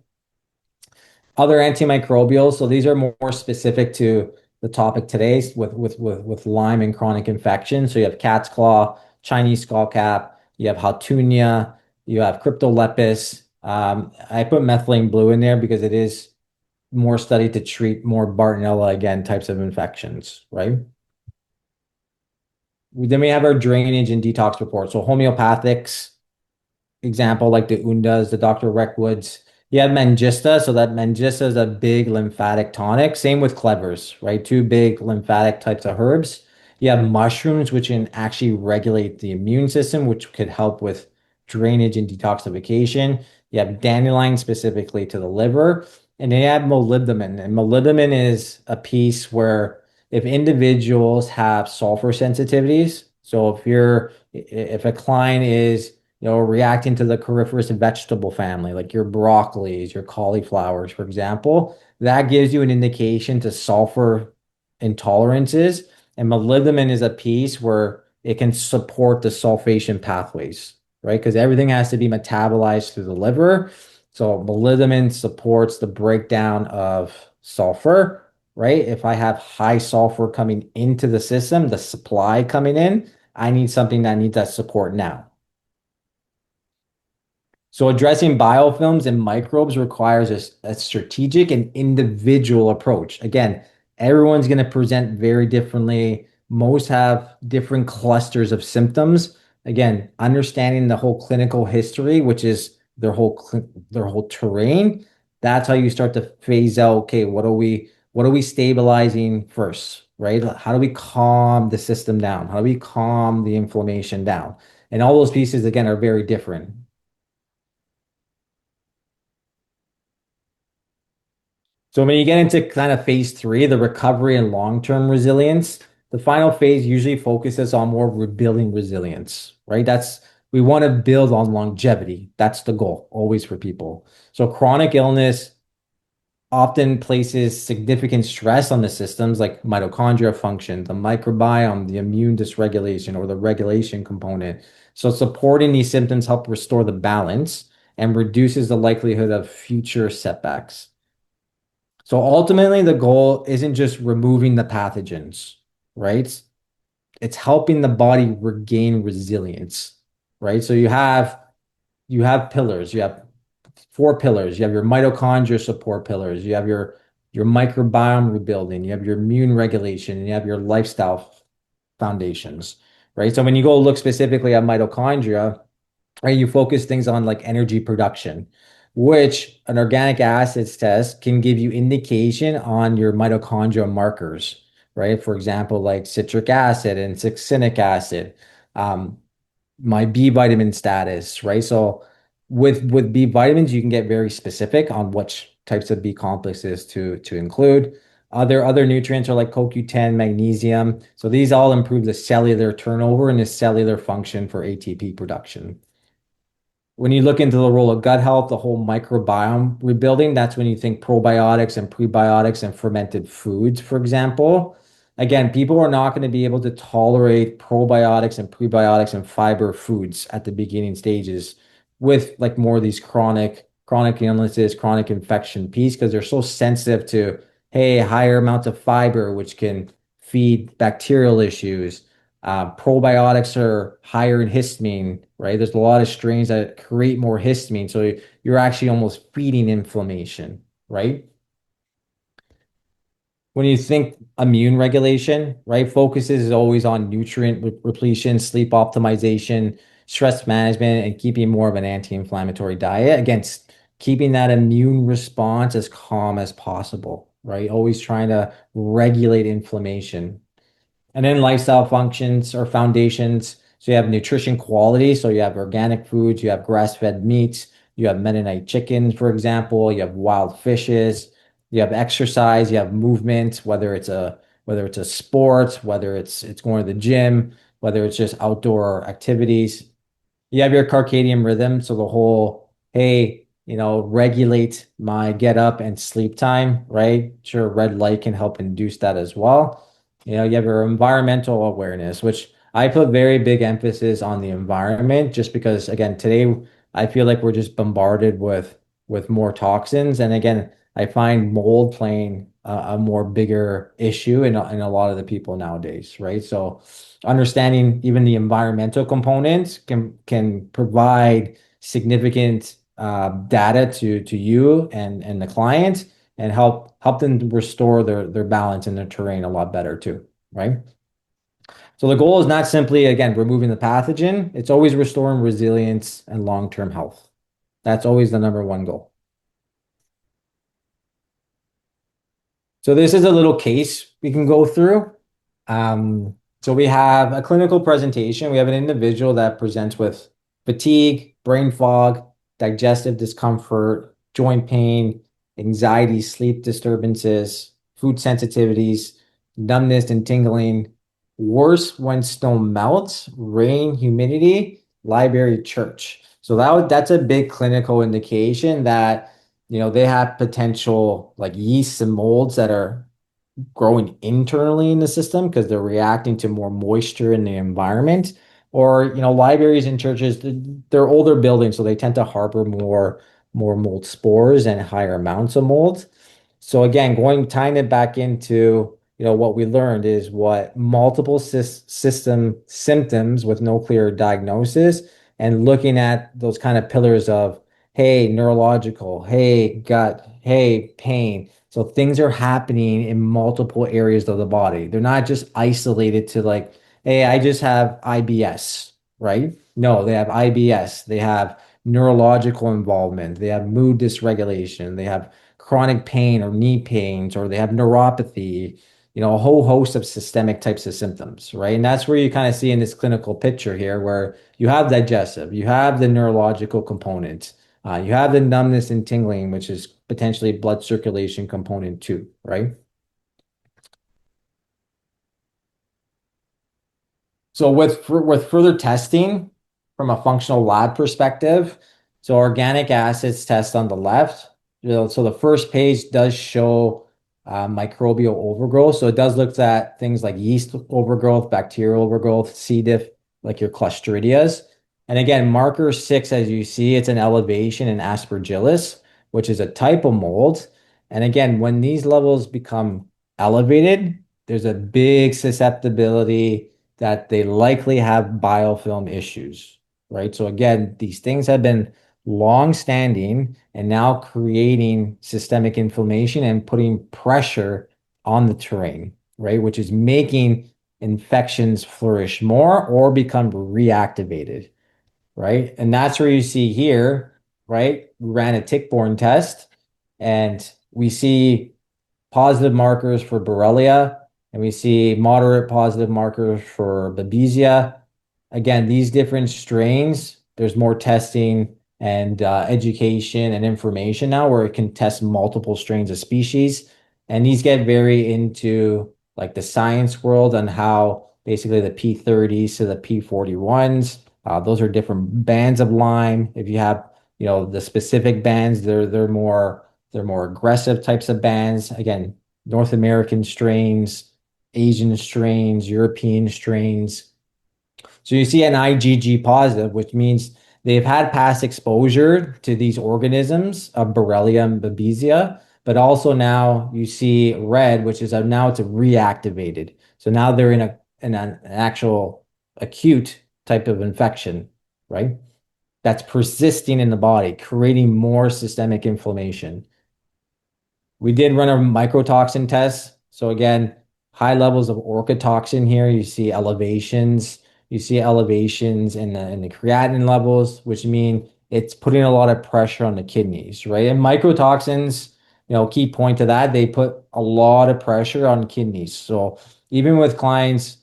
Other antimicrobials, so these are more specific to the topic today with Lyme and chronic infection. So you have cat's claw, Chinese skullcap, you have Hautunia, you have cryptolepis. I put methylene blue in there because it is more studied to treat more Bartonella again types of infections, right? Then we have our drainage and detox report. So homeopathics, example, like the Undas, the Dr. Reckwoods. You have Mangista, so that Mangista is a big lymphatic tonic. Same with clevers, right? Two big lymphatic types of herbs. You have mushrooms, which can actually regulate the immune system, which could help with drainage and detoxification. You have dandelion specifically to the liver, and then you have molybdenum. And molybdenum is a piece where if individuals have sulfur sensitivities, so if a client is reacting to the cruciferous vegetable family, like your broccolis, your cauliflowers, for example, that gives you an indication to sulfur intolerances. And molybdenum is a piece where it can support the sulfation pathways, right? Because everything has to be metabolized through the liver. So molybdenum supports the breakdown of sulfur, right? If I have high sulfur coming into the system, the supply coming in, I need something that needs that support now. So addressing biofilms and microbes requires a strategic and individual approach. Again, everyone's going to present very differently. Most have different clusters of symptoms. Again, understanding the whole clinical history, which is their whole terrain. That's how you start to phase out, okay, what are we stabilizing first, right? How do we calm the system down? How do we calm the inflammation down? And all those pieces again are very different. So when you get into kind of phase three, the recovery and long-term resilience, the final phase usually focuses on more rebuilding resilience, right? We want to build on longevity. That's the goal always for people. So chronic illness often places significant stress on the systems like mitochondria function, the microbiome, the immune dysregulation, or the regulation component. So supporting these symptoms help restore the balance and reduces the likelihood of future setbacks. So ultimately, the goal isn't just removing the pathogens, right? It's helping the body regain resilience, right? So you have pillars. You have four pillars. You have your mitochondria support pillars. You have your microbiome rebuilding. You have your immune regulation, and you have your lifestyle foundations, right? So when you go look specifically at mitochondria, right, you focus things on like energy production, which an organic acids test can give you indication on your mitochondrial markers, right? For example, like citric acid and succinic acid, um, my B vitamin status, right? So with B vitamins, you can get very specific on which types of B complexes to include. Other nutrients are like CoQ10, magnesium. So these all improve the cellular turnover and the cellular function for ATP production. When you look into the role of gut health, the whole microbiome rebuilding, that's when you think probiotics and prebiotics and fermented foods, for example. Again, people are not going to be able to tolerate probiotics and prebiotics and fiber foods at the beginning stages with like more of these chronic illnesses, chronic infection piece because they're so sensitive to, hey, higher amounts of fiber, which can feed bacterial issues. Probiotics are higher in histamine, right? There's a lot of strains that create more histamine. So you're actually almost feeding inflammation, right? When you think immune regulation, right, focuses is always on nutrient repletion, sleep optimization, stress management, and keeping more of an anti-inflammatory diet. Against keeping that immune response as calm as possible, right? Always trying to regulate inflammation. And then lifestyle functions or foundations. So you have nutrition quality. So you have organic foods, you have grass-fed meats, you have Mennonite chickens, for example, you have wild fishes, you have exercise, you have movement, whether it's a sport, whether it's going to the gym, whether it's just outdoor activities. You have your circadian rhythm, so the whole, hey, regulate my get up and sleep time, right? Sure, red light can help induce that as well. You have your environmental awareness, which I put very big emphasis on the environment, just because again, today I feel like we're just bombarded with more toxins, and again, I find mold playing a more bigger issue in a lot of the people nowadays, right? So understanding even the environmental components can provide significant data to you and the client and help them restore their balance in their terrain a lot better too, right? So the goal is not simply again removing the pathogen, it's always restoring resilience and long-term health. That's always the number one goal. So this is a little case we can go through. So we have a clinical presentation. We have an individual that presents with fatigue, brain fog, digestive discomfort, joint pain, anxiety, sleep disturbances, food sensitivities, numbness and tingling. Worse when snow melts, rain, humidity, library church. So that's a big clinical indication that, they have potential like yeasts and molds that are growing internally in the system because they're reacting to more moisture in the environment. Or, libraries and churches, they're older buildings, so they tend to harbor more mold spores and higher amounts of mold. So again, tying it back into, what we learned is what multiple system symptoms with no clear diagnosis, and looking at those kind of pillars of, hey, neurological, hey, gut, hey, pain. So things are happening in multiple areas of the body. They're not just isolated to like, hey, I just have IBS, right? No, they have IBS. They have neurological involvement. They have mood dysregulation. They have chronic pain or knee pains, or they have neuropathy, a whole host of systemic types of symptoms, right? And that's where you kind of see in this clinical picture here, where you have digestive, you have the neurological component, you have the numbness and tingling, which is potentially blood circulation component too, right? So with further testing from a functional lab perspective, so organic acids test on the left. So the first page does show microbial overgrowth. So it does look at things like yeast overgrowth, bacterial overgrowth, C. diff, like your Clostridias. And again, marker 6, as you see, it's an elevation in Aspergillus, which is a type of mold. And again, when these levels become elevated, there's a big susceptibility that they likely have biofilm issues, right? So again, these things have been long-standing and now creating systemic inflammation and putting pressure on the terrain, right? Which is making infections flourish more or become reactivated, right? And that's where you see here, right? We ran a tick-borne test and we see positive markers for Borrelia, and we see moderate positive markers for Babesia. Again, these different strains, there's more testing and education and information now where it can test multiple strains of species. And these get very into like the science world on how basically the P30s to the P41s, those are different bands of Lyme. If you have, the specific bands, they're more aggressive types of bands. Again, North American strains, Asian strains, European strains. So you see an IgG positive, which means they've had past exposure to these organisms of Borrelia and Babesia, but also now you see red, which is now it's a reactivated. So now they're in an actual acute type of infection, right? That's persisting in the body, creating more systemic inflammation. We did run a mycotoxin test. So again, high levels of orchotoxin here. You see elevations. You see elevations in the creatinine levels, which mean it's putting a lot of pressure on the kidneys, right? And mycotoxins, key point to that, they put a lot of pressure on kidneys. So even with clients,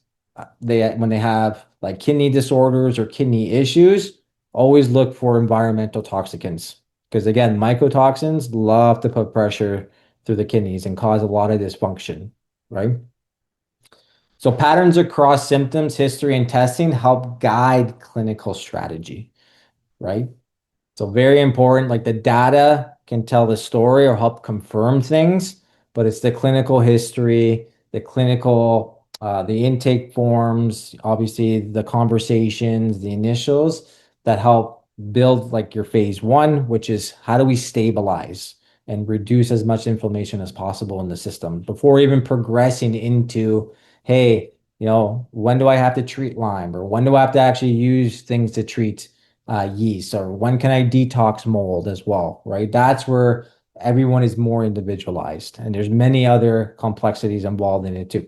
when they have like kidney disorders or kidney issues, always look for environmental toxicants. Because again, mycotoxins love to put pressure through the kidneys and cause a lot of dysfunction, right? So patterns across symptoms, history, and testing help guide clinical strategy, right? So very important, like the data can tell the story or help confirm things, but it's the clinical history, the intake forms, obviously the conversations, the initials that help build like your phase one, which is how do we stabilize and reduce as much inflammation as possible in the system before even progressing into, hey, when do I have to treat Lyme, or when do I have to actually use things to treat yeast, or when can I detox mold as well, right? That's where everyone is more individualized, and there's many other complexities involved in it too.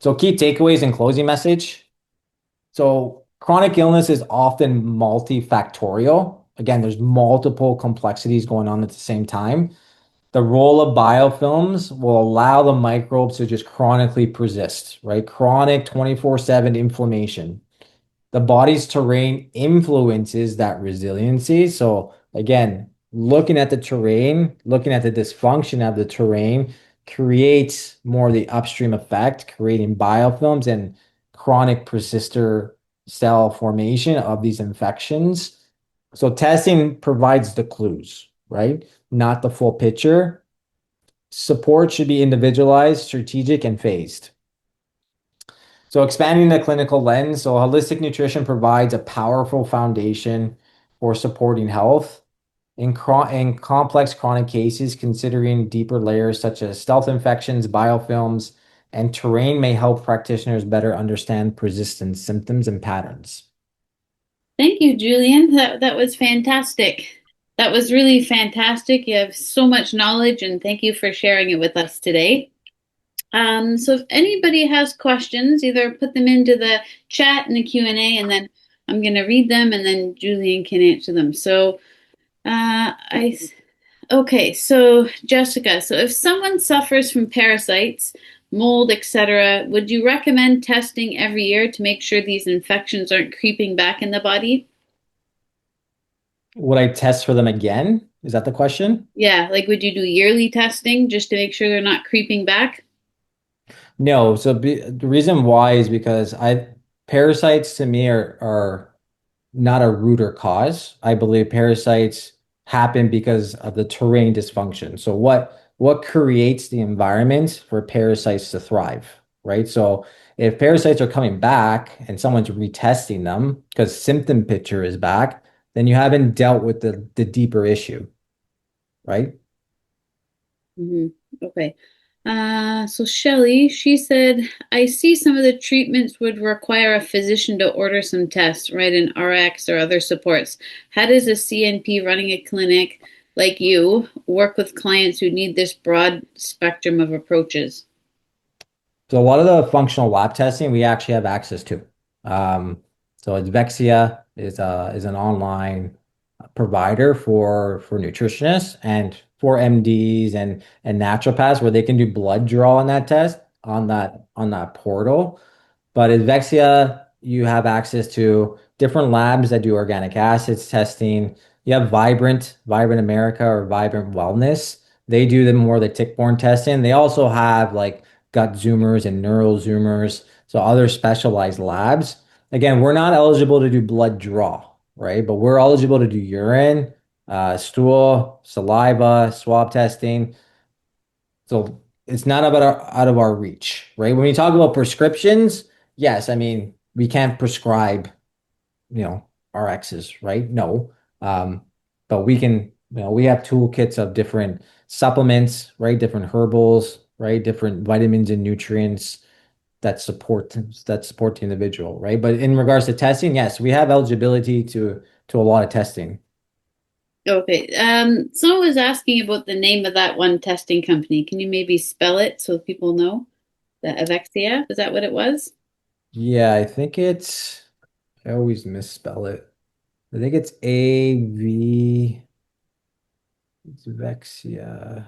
So key takeaways and closing message. So chronic illness is often multifactorial. Again, there's multiple complexities going on at the same time. The role of biofilms will allow the microbes to just chronically persist, right? Chronic 24/7 inflammation. The body's terrain influences that resiliency. So again, looking at the terrain, looking at the dysfunction of the terrain creates more of the upstream effect, creating biofilms and chronic persister cell formation of these infections. So testing provides the clues, right? Not the full picture. Support should be individualized, strategic, and phased. So expanding the clinical lens, so holistic nutrition provides a powerful foundation for supporting health in complex chronic cases, considering deeper layers such as stealth infections, biofilms, and terrain may help practitioners better understand persistent symptoms and patterns. Thank you, Julian. That was fantastic. That was really fantastic. You have so much knowledge, and thank you for sharing it with us today. So if anybody has questions, either put them into the chat in the Q&A, and then I'm going to read them, and then Julian can answer them. So, I okay. So Jessica, so if someone suffers from parasites, mold, etc., would you recommend testing every year to make sure these infections aren't creeping back in the body? Would I test for them again? Is that the question? Yeah, like would you do yearly testing just to make sure they're not creeping back? No. The reason why is because I parasites to me are not a root or cause. I believe parasites happen because of the terrain dysfunction. So what creates the environment for parasites to thrive, right? So if parasites are coming back and someone's retesting them because symptom picture is back, then you haven't dealt with the deeper issue, right? Hmm. Okay. So Shelley, she said, I see some of the treatments would require a physician to order some tests, right, an RX or other supports. How does a CNP running a clinic like you work with clients who need this broad spectrum of approaches? So a lot of the functional lab testing we actually have access to. Um, so Advexia is an online provider for nutritionists and for MDs and naturopaths where they can do blood draw on that test on that portal. But at Vexia, you have access to different labs that do organic acids testing. You have Vibrant America or Vibrant Wellness. They do the more the tick-borne testing. They also have like gut zoomers and neural zoomers, so other specialized labs. Again, we're not eligible to do blood draw, right? But we're eligible to do urine, stool, saliva, swab testing. So it's not about out of our reach, right? When we talk about prescriptions, yes, I mean, we can't prescribe, you know, RXs, right? No. Um, but we can, we have toolkits of different supplements, right? Different herbals, right? Different vitamins and nutrients that support the individual, right? But in regards to testing, yes, we have eligibility to a lot of testing. Okay. Someone was asking about the name of that one testing company. Can you maybe spell it so people know? The Avexia? Is that what it was? Yeah, I always misspell it. I think it's AV. It's Vexia.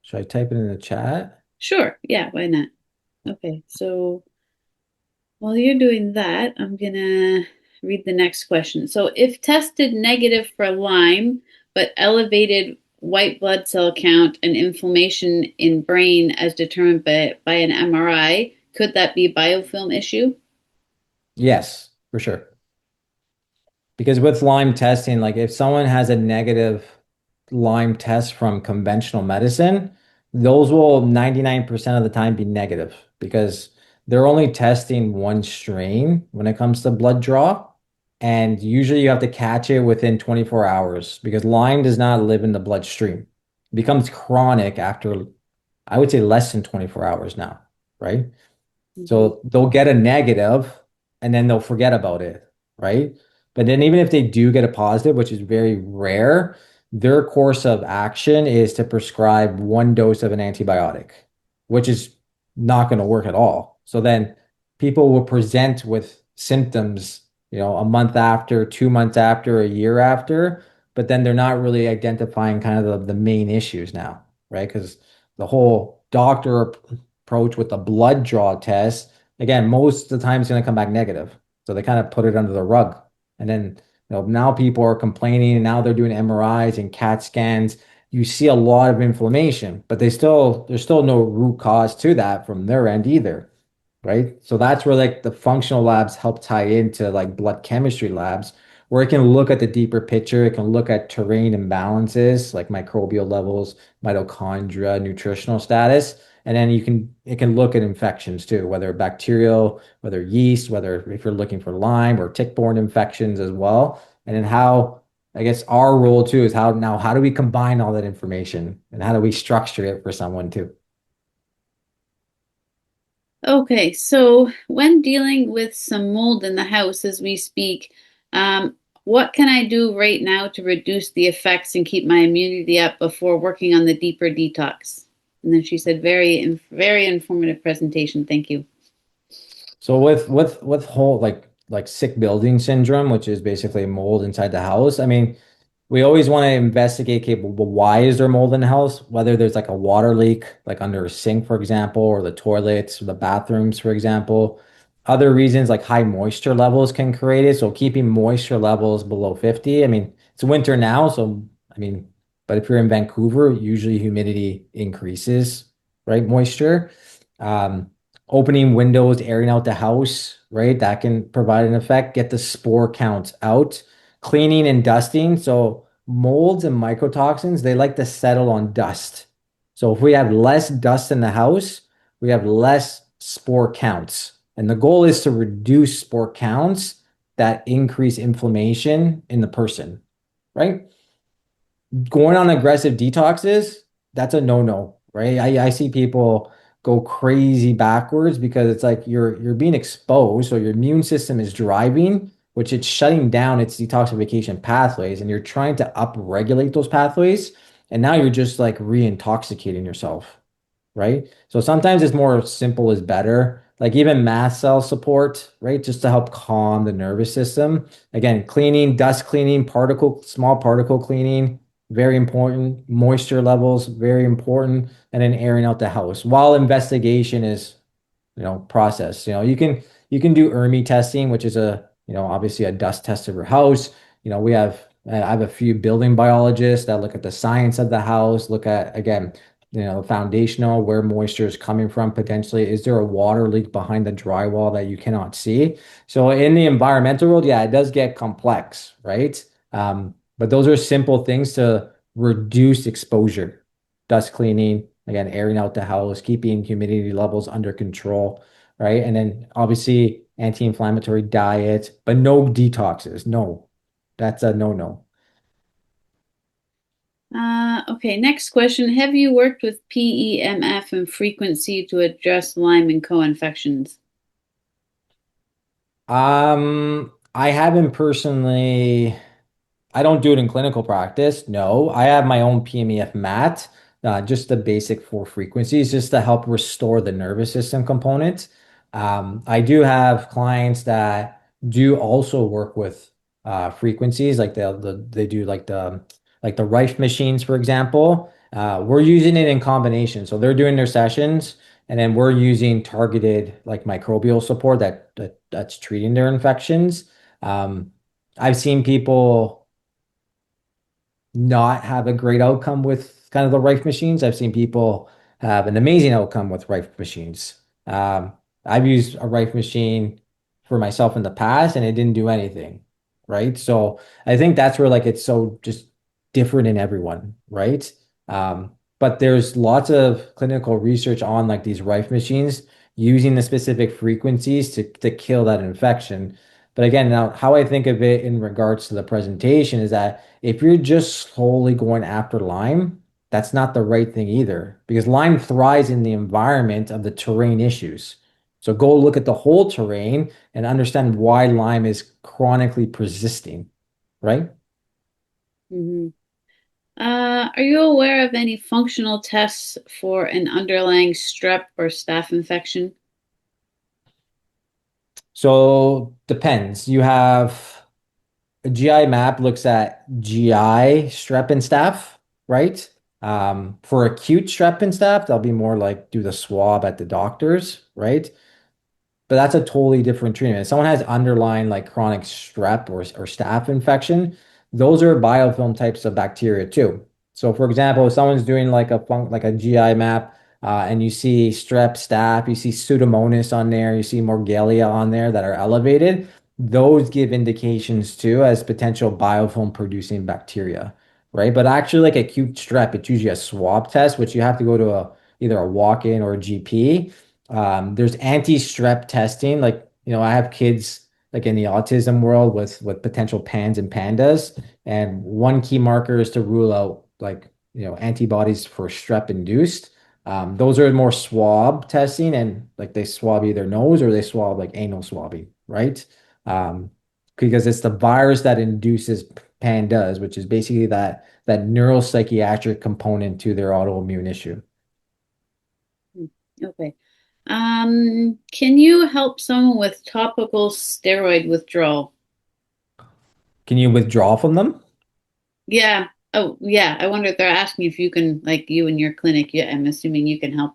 Should I type it in the chat? Sure. Yeah, why not? Okay, so while you're doing that, I'm gonna read the next question. So, if tested negative for Lyme, but elevated white blood cell count and inflammation in brain as determined by an MRI, could that be a biofilm issue? Yes, for sure. Because with Lyme testing, like if someone has a negative Lyme test from conventional medicine, those will 99% of the time be negative because they're only testing one strain when it comes to blood draw. And usually you have to catch it within 24 hours because Lyme does not live in the bloodstream. It becomes chronic after, I would say, less than 24 hours now, right? Mhm. So they'll get a negative and then they'll forget about it, right? But then even if they do get a positive, which is very rare, their course of action is to prescribe one dose of an antibiotic, which is not going to work at all. So then people will present with symptoms, a month after, 2 months after, a year after, but then they're not really identifying kind of the main issues now, right? Because the whole doctor approach with the blood draw test, again, most of the time it's going to come back negative. So they kind of put it under the rug. And then, now people are complaining and now they're doing MRIs and CAT scans. you see a lot of inflammation, but there's still no root cause to that from their end either, right? So that's where like the functional labs help tie into like blood chemistry labs, where it can look at the deeper picture. It can look at terrain imbalances like microbial levels, mitochondria, nutritional status, and then it can look at infections too, whether bacterial, whether yeast, whether if you're looking for Lyme or tick-borne infections as well. And then how I guess our role too is how do we combine all that information and how do we structure it for someone too? Okay, so when dealing with some mold in the house as we speak, what can I do right now to reduce the effects and keep my immunity up before working on the deeper detox? And then she said, very informative presentation. Thank you. So with whole like sick building syndrome, which is basically mold inside the house, I mean, we always want to investigate, okay, well, why is there mold in the house? Whether there's like a water leak, like under a sink, for example, or the toilets or the bathrooms, for example. Other reasons like high moisture levels can create it. So keeping moisture levels below 50. I mean, it's winter now, so I mean, but if you're in Vancouver, usually humidity increases, right? Moisture. Um, Opening windows, airing out the house, right? That can provide an effect. Get the spore counts out. Cleaning and dusting. So molds and mycotoxins, they like to settle on dust. So if we have less dust in the house, we have less spore counts. And the goal is to reduce spore counts that increase inflammation in the person, right? Going on aggressive detoxes, that's a no-no, right? I see people go crazy backwards because it's like you're being exposed, so your immune system is driving, which it's shutting down its detoxification pathways, and you're trying to upregulate those pathways, and now you're just like re-intoxicating yourself, right? So sometimes it's more simple is better. Like even mast cell support, right? Just to help calm the nervous system. Again, cleaning, dust cleaning, small particle cleaning, very important. Moisture levels, very important. And then airing out the house while investigation is process. You can do ERMI testing, which is obviously a dust test of your house. I have a few building biologists that look at the science of the house, look at again, foundational, where moisture is coming from potentially. Is there a water leak behind the drywall that you cannot see? So in the environmental world, yeah, it does get complex, right? But those are simple things to reduce exposure. Dust cleaning, again, airing out the house, keeping humidity levels under control, right? And then obviously anti-inflammatory diet, but no detoxes. No, that's a no-no. Okay, next question. Have you worked with PEMF and frequency to address Lyme and co-infections? I haven't personally. I don't do it in clinical practice. No, I have my own PMEF mat, just the basic four frequencies, just to help restore the nervous system component. I do have clients that do also work with frequencies, like they do like the Rife machines, for example. We're using it in combination, so they're doing their sessions, and then we're using targeted like microbial support that's treating their infections. Um, I've seen people not have a great outcome with kind of the Rife machines. I've seen people have an amazing outcome with Rife machines. Um, I've used a Rife machine for myself in the past and it didn't do anything, right? So I think that's where like it's so just different in everyone, right? But there's lots of clinical research on like these Rife machines using the specific frequencies to kill that infection. But again, now how I think of it in regards to the presentation is that if you're just slowly going after Lyme, that's not the right thing either, because Lyme thrives in the environment of the terrain issues. So go look at the whole terrain and understand why Lyme is chronically persisting, right? Mhm. Are you aware of any functional tests for an underlying strep or staph infection? So depends. You have a GI map looks at GI strep and staph, right? For acute strep and staph, they'll be more like do the swab at the doctors, right? But that's a totally different treatment. If someone has underlying like chronic strep or staph infection, those are biofilm types of bacteria too. So for example, if someone's doing like like a GI map, and you see strep, staph, you see Pseudomonas on there, you see Morgellea on there that are elevated, those give indications too as potential biofilm producing bacteria, right? But actually, like acute strep, it's usually a swab test, which you have to go to either a walk-in or a GP. There's anti-strep testing, like I have kids like in the autism world with potential PANS and PANDAS. And one key marker is to rule out like, antibodies for strep induced. Those are more swab testing and like they swab either nose or they swab like anal swabbing, right? Um, because it's the virus that induces PANDAS, which is basically that neuropsychiatric component to their autoimmune issue. Hmm, okay. Can you help someone with topical steroid withdrawal? Can you withdraw from them? Yeah. Oh, yeah. I wonder if they're asking if you can, like you in your clinic. Yeah, I'm assuming you can help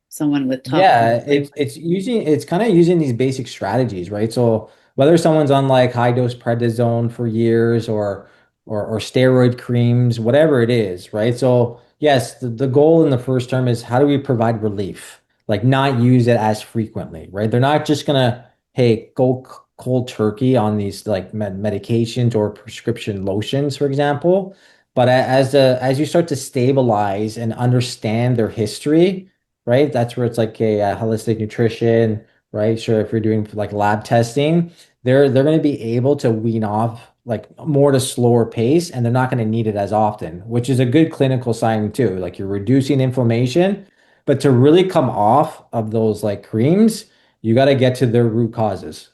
someone with topical Yeah, it's kind of using these basic strategies, right? So whether someone's on like high dose prednisone for years or steroid creams, whatever it is, right? So yes, the goal in the first term is how do we provide relief? Like not use it as frequently, right? They're not just gonna, hey, go cold turkey on these like medications or prescription lotions, for example. But as you start to stabilize and understand their history, right? That's where it's like a holistic nutrition, right? Sure, if you're doing like lab testing, they're going to be able to wean off like more at a slower pace, and they're not going to need it as often, which is a good clinical sign too. Like you're reducing inflammation, but to really come off of those like creams, you got to get to their root causes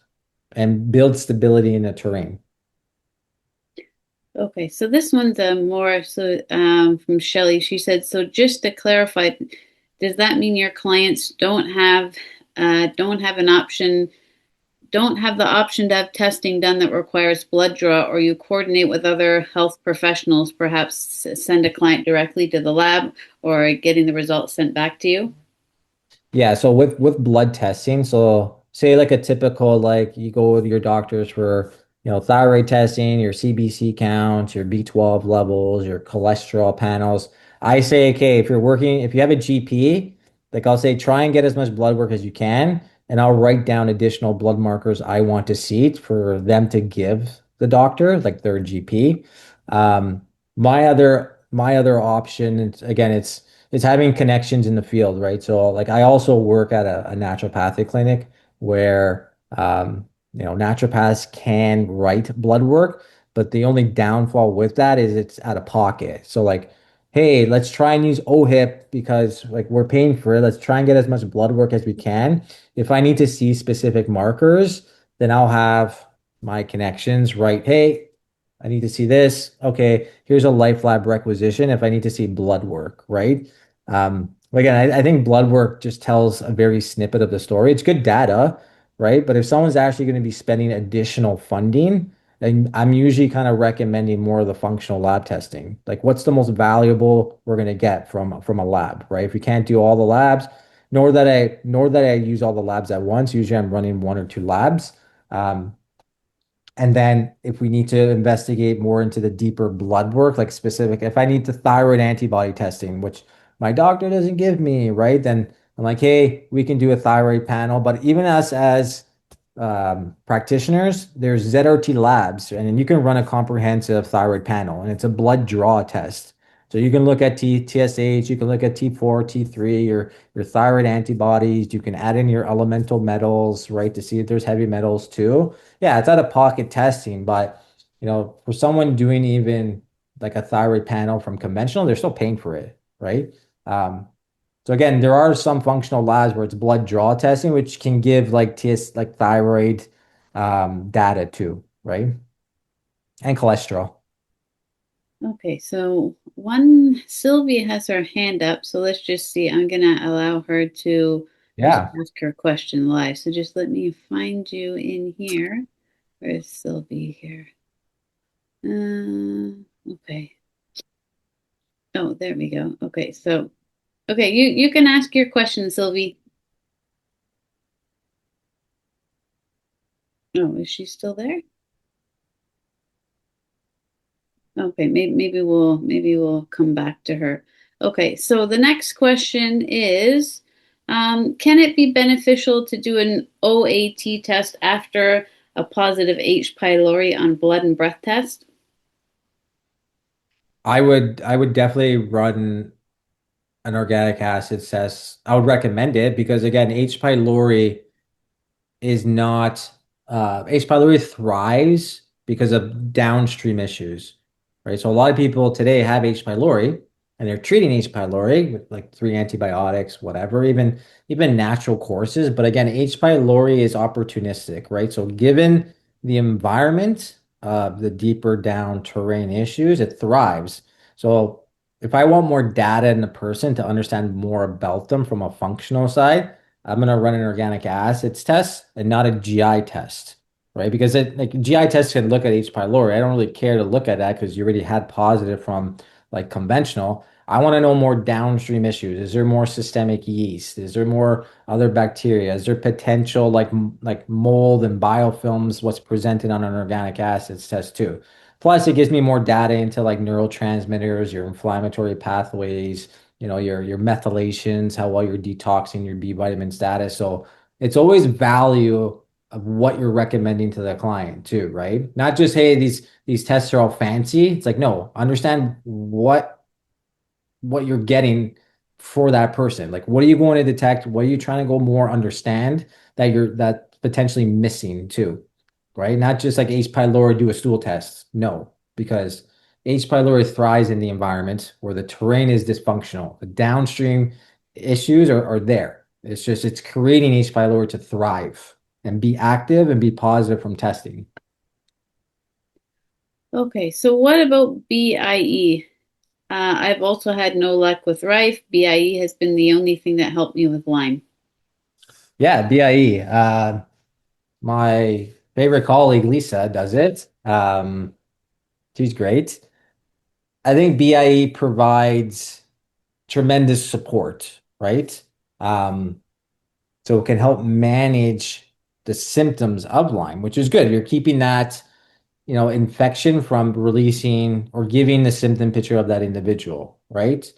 and build stability in the terrain. Okay, so this one's more so from Shelley. She said, so just to clarify, does that mean your clients don't have an option, don't have the option to have testing done that requires blood draw, or you coordinate with other health professionals, perhaps send a client directly to the lab or getting the results sent back to you? Yeah, so with blood testing, so say like a typical like you go with your doctors for, thyroid testing, your CBC counts, your B12 levels, your cholesterol panels. I say, okay, if you have a GP, like I'll say try and get as much blood work as you can, and I'll write down additional blood markers I want to see for them to give the doctor, like their GP. Um, my other option, again, it's having connections in the field, right? So like I also work at a naturopathic clinic where naturopaths can write blood work, but the only downfall with that is it's out of pocket. So like, hey, let's try and use OHIP because like we're paying for it. Let's try and get as much blood work as we can. If I need to see specific markers, then I'll have my connections, right? Hey, I need to see this. Okay, here's a life lab requisition if I need to see blood work, right? Again, I think blood work just tells a very snippet of the story. It's good data, right? But if someone's actually going to be spending additional funding, then I'm usually kind of recommending more of the functional lab testing. Like, what's the most valuable we're going to get from a lab, right? If we can't do all the labs, nor that I use all the labs at once. Usually, I'm running one or two labs. Um, and then if we need to investigate more into the deeper blood work, like specific, if I need the thyroid antibody testing, which my doctor doesn't give me, right? Then I'm like, hey, we can do a thyroid panel. But even us as practitioners, there's ZRT labs, and then you can run a comprehensive thyroid panel, and it's a blood draw test. So you can look at TSH, you can look at T4, T3, your thyroid antibodies. You can add in your elemental metals, right, to see if there's heavy metals too. Yeah, it's out of pocket testing, but for someone doing even like a thyroid panel from conventional, they're still paying for it, right? Um, so again, there are some functional labs where it's blood draw testing, which can give like like thyroid data too, right? And cholesterol. Okay, so one Sylvia has her hand up, so let's just see. I'm gonna allow her to just Yeah. ask her question live. So just let me find you in here. Where's Sylvie here? Okay. Oh, there we go. Okay, so okay, you can ask your question, Sylvie. Oh, is she still there? Okay, maybe we'll come back to her. Okay, so the next question is, can it be beneficial to do an OAT test after a positive H. pylori on blood and breath test? I would definitely run an organic acid test. I would recommend it because again, H. pylori is not H. pylori thrives because of downstream issues, right? So a lot of people today have H. pylori and they're treating H. pylori with like three antibiotics, whatever, even natural courses. But again, H. pylori is opportunistic, right? So given the environment, the deeper down terrain issues, it thrives. So if I want more data in the person to understand more about them from a functional side, I'm gonna run an organic acids test and not a GI test, right? Because it like GI tests can look at H. pylori. I don't really care to look at that because you already had positive from like conventional. I want to know more downstream issues. Is there more systemic yeast? Is there more other bacteria? Is there potential like mold and biofilms? What's presented on an organic acids test too? Plus, it gives me more data into like neurotransmitters, your inflammatory pathways, your methylations, how well you're detoxing your B vitamin status. So it's always value of what you're recommending to the client too, right? Not just, hey, these tests are all fancy. It's like, no, understand what you're getting for that person. Like, what are you going to detect? What are you trying to go more understand that potentially missing too, right? Not just like H. pylori, do a stool test. No, because H. pylori thrives in the environment where the terrain is dysfunctional. The downstream issues are there. It's creating H. pylori to thrive and be active and be positive from testing. Okay, so what about BIE? I've also had no luck with Rife. BIE has been the only thing that helped me with Lyme. Yeah, BIE. My favorite colleague, Lisa, does it. She's great. I think BIE provides tremendous support, right? Um, so it can help manage the symptoms of Lyme, which is good. You're keeping that, infection from releasing or giving the symptom picture of that individual, right?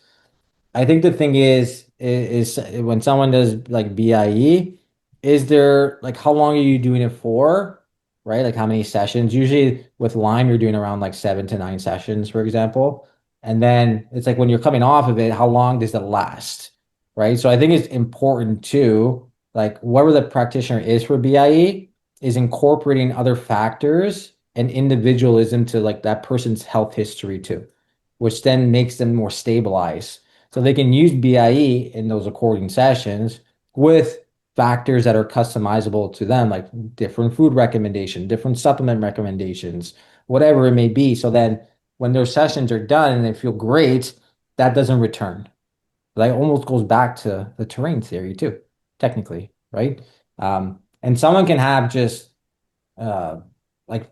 I think the thing is when someone does like BIE, is there like how long are you doing it for? Right? Like how many sessions? Usually with Lyme, you're doing around like 7 to 9 sessions, for example. And then it's like when you're coming off of it, how long does it last? Right. So I think it's important too, like whoever the practitioner is for BIE is incorporating other factors and individualism to like that person's health history too, which then makes them more stabilized so they can use BIE in those according sessions with factors that are customizable to them, like different food recommendation, different supplement recommendations, whatever it may be. So then when their sessions are done and they feel great, that doesn't return. That almost goes back to the terrain theory too, technically, right? And someone can have just uh, like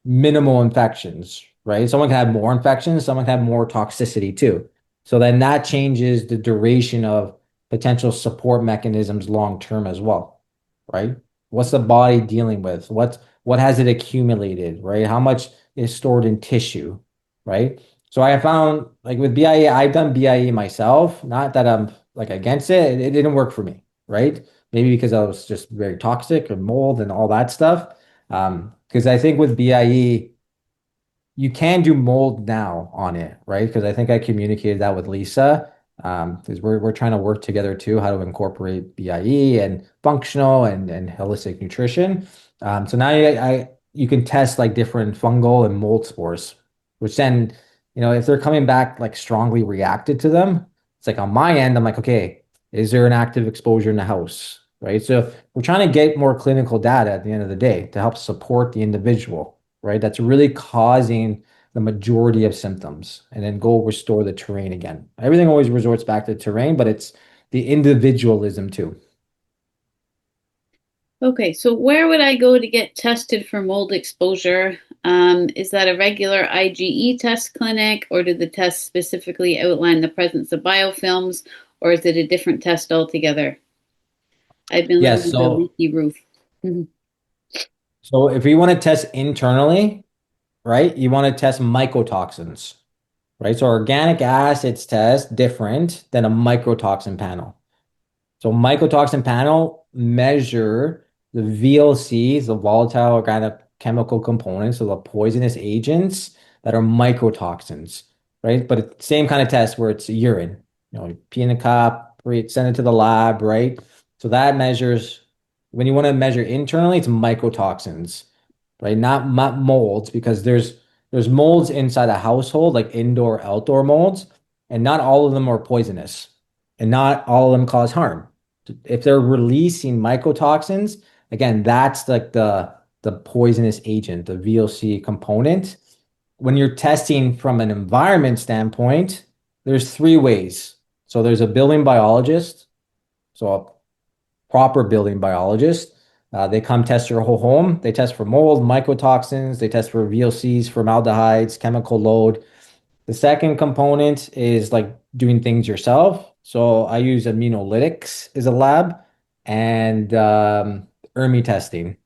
minimal infections, right? Someone can have more infections, someone can have more toxicity too. So then that changes the duration of potential support mechanisms long term as well, right? What's the body dealing with? What has it accumulated, right? How much is stored in tissue, right? So I found like with BIE, I've done BIE myself, not that I'm like against it. It didn't work for me, right? Maybe because I was just very toxic and mold and all that stuff. Because I think with BIE, you can do mold now on it, right? Because I think I communicated that with Lisa. Because we're trying to work together too, how to incorporate BIE and functional and holistic nutrition. So now you can test like different fungal and mold spores, which then, if they're coming back like strongly reacted to them, it's like on my end, I'm like, okay, is there an active exposure in the house? Right. So we're trying to get more clinical data at the end of the day to help support the individual, right? That's really causing the majority of symptoms and then go restore the terrain again. Everything always resorts back to terrain, but it's the individualism too. Okay, so where would I go to get tested for mold exposure? Is that a regular IgE test clinic, or do the tests specifically outline the presence of biofilms, or is it a different test altogether? I've been living Yes, with a so leaky roof. Mhm. so if you want to test internally, right? You want to test mycotoxins, right? So organic acids test different than a mycotoxin panel. So mycotoxin panel measure the VOCs, the volatile organic chemical components, so the poisonous agents that are mycotoxins, right? But it's same kind of test where it's urine. You pee in a cup, send it to the lab, right? So that measures when you want to measure internally, it's mycotoxins, right? Not molds, because there's molds inside a household, like indoor, outdoor molds, and not all of them are poisonous, and not all of them cause harm. If they're releasing mycotoxins, again, that's like the poisonous agent, the VOC component. When you're testing from an environment standpoint, there's three ways. So there's a building biologist, so a proper building biologist. They come test your whole home. They test for mold, mycotoxins. They test for VOCs, formaldehydes, chemical load. The second component is like doing things yourself. So I use immunolytics as a lab, and ERMI testing,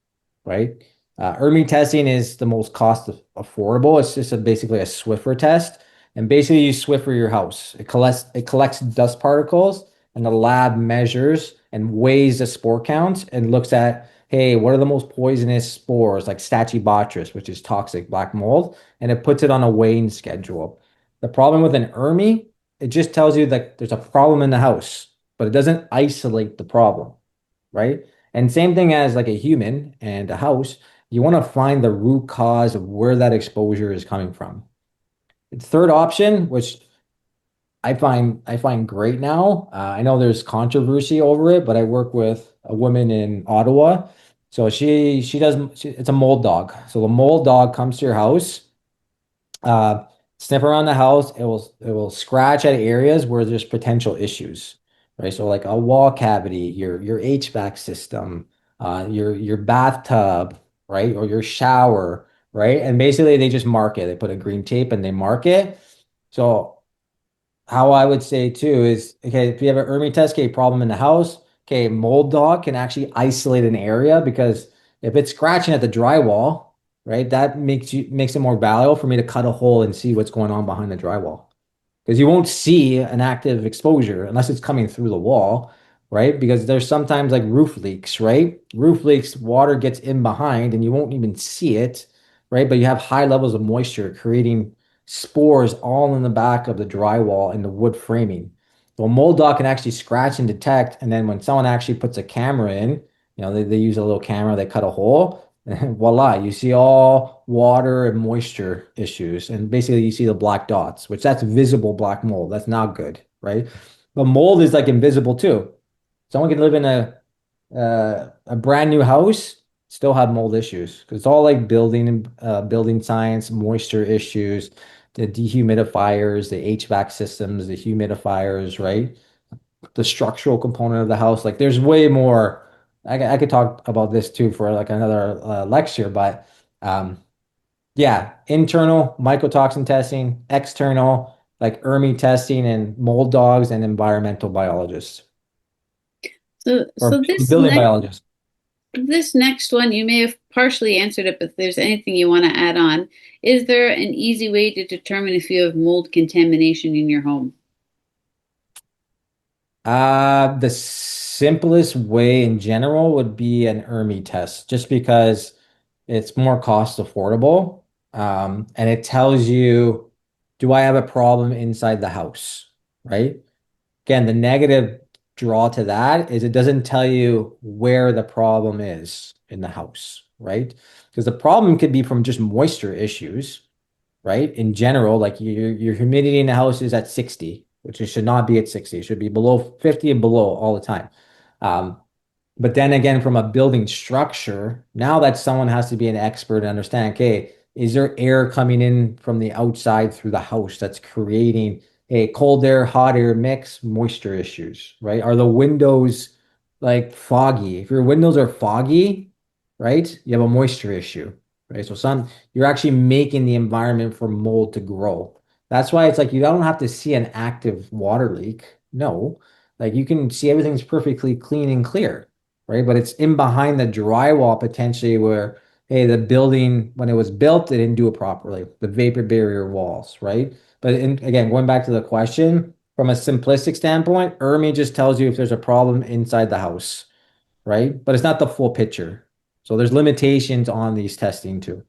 right? ERMI testing is the most cost affordable. It's just basically a Swiffer test. And basically you Swiffer your house. It collects dust particles, and the lab measures and weighs the spore count and looks at, hey, what are the most poisonous spores like Stachybotrys, which is toxic black mold, and it puts it on a weighing schedule. The problem with an ERMI, it just tells you that there's a problem in the house, but it doesn't isolate the problem, right? And same thing as like a human and a house, you want to find the root cause of where that exposure is coming from. The third option, which I find great now. I know there's controversy over it, but I work with a woman in Ottawa. So it's a mold dog. So the mold dog comes to your house, uh, sniff around the house. It will scratch at areas where there's potential issues, right? So like a wall cavity, your HVAC system, your bathtub, right, or your shower, right? And basically they just mark it. They put a green tape and they mark it. So how I would say too is, okay, if you have an ERMI test, okay, problem in the house, okay, mold dog can actually isolate an area, because if it's scratching at the drywall, right, that makes it more valuable for me to cut a hole and see what's going on behind the drywall, because you won't see an active exposure unless it's coming through the wall, right? Because there's sometimes like roof leaks, right? Roof leaks, water gets in behind and you won't even see it, right? But you have high levels of moisture creating spores all in the back of the drywall and the wood framing. So a mold dog can actually scratch and detect, and then when someone actually puts a camera in, they use a little camera, they cut a hole, and voila, you see all water and moisture issues. And basically you see the black dots, which that's visible black mold. That's not good, right? But mold is like invisible too. Someone can live in a brand new house, still have mold issues, because it's all like building science, moisture issues, the dehumidifiers, the HVAC systems, the humidifiers, right? The structural component of the house. Like there's way more. I could talk about this too for like another lecture, but yeah, internal mycotoxin testing, external like ERMI testing and mold dogs and environmental biologists So, or so this building next biologists. this next one, you may have partially answered it, but if there's anything you want to add on, is there an easy way to determine if you have mold contamination in your home? The simplest way in general would be an ERMI test, just because it's more cost affordable. And it tells you, do I have a problem inside the house? Right? Again, the negative draw to that is it doesn't tell you where the problem is in the house, right? Because the problem could be from just moisture issues, right? In general, like your humidity in the house is at 60, which it should not be at 60. It should be below 50 and below all the time. Um, but then again, from a building structure, now that someone has to be an expert and understand, okay, is there air coming in from the outside through the house that's creating a cold air, hot air mix, moisture issues, right? Are the windows like foggy? If your windows are foggy, right, you have a moisture issue, right? So you're actually making the environment for mold to grow. That's why it's like you don't have to see an active water leak. No, like you can see everything's perfectly clean and clear, right? But it's in behind the drywall potentially where hey, the building, when it was built, they didn't do it properly. The vapor barrier walls, right? But again, going back to the question, from a simplistic standpoint, ERMI just tells you if there's a problem inside the house, right? But it's not the full picture. So there's limitations on these testing too.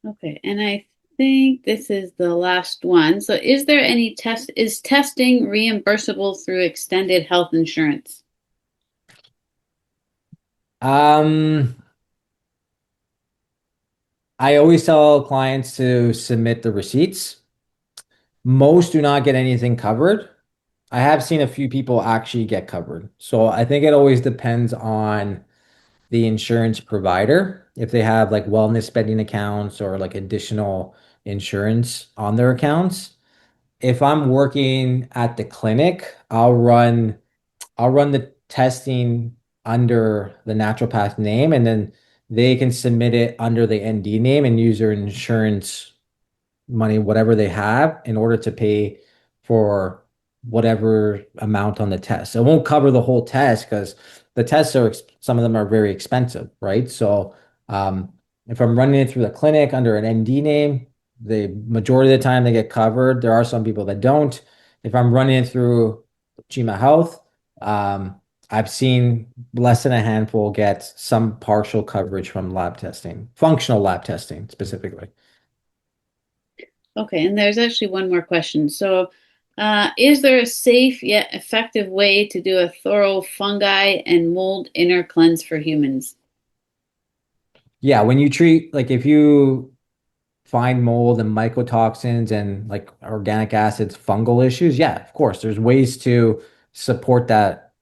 Okay, and I think this is the last one. So is there any is testing reimbursable through extended health insurance? Um, I always tell clients to submit the receipts. Most do not get anything covered. I have seen a few people actually get covered. So I think it always depends on the insurance provider. If they have like wellness spending accounts or like additional insurance on their accounts. If I'm working at the clinic, I'll run the testing under the naturopath name, and then they can submit it under the ND name and use their insurance money, whatever they have, in order to pay for whatever amount on the test. It won't cover the whole test because the tests are some of them are very expensive, right? So if I'm running it through the clinic under an MD name, the majority of the time they get covered. There are some people that don't. If I'm running it through Cima Health, um, I've seen less than a handful get some partial coverage from lab testing, functional lab testing specifically. Okay, and there's actually one more question. So, is there a safe yet effective way to do a thorough fungi and mold inner cleanse for humans? Yeah, when you treat, like, if you find mold and mycotoxins and like organic acids, fungal issues, yeah, of course, there's ways to support that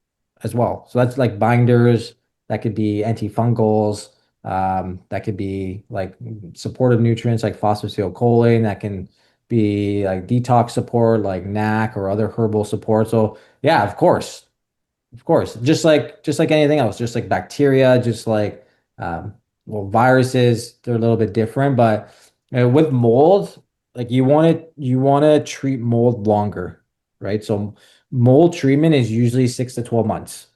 as well. So that's like binders, that could be antifungals, that could be like supportive nutrients like phosphatidylcholine, that can be like detox support like NAC or other herbal support. So yeah, of course. Of course, just like anything else, just like bacteria, just like um, well, viruses, they're a little bit different, but with mold, like you want to treat mold longer, right? So mold treatment is usually 6 to 12 months,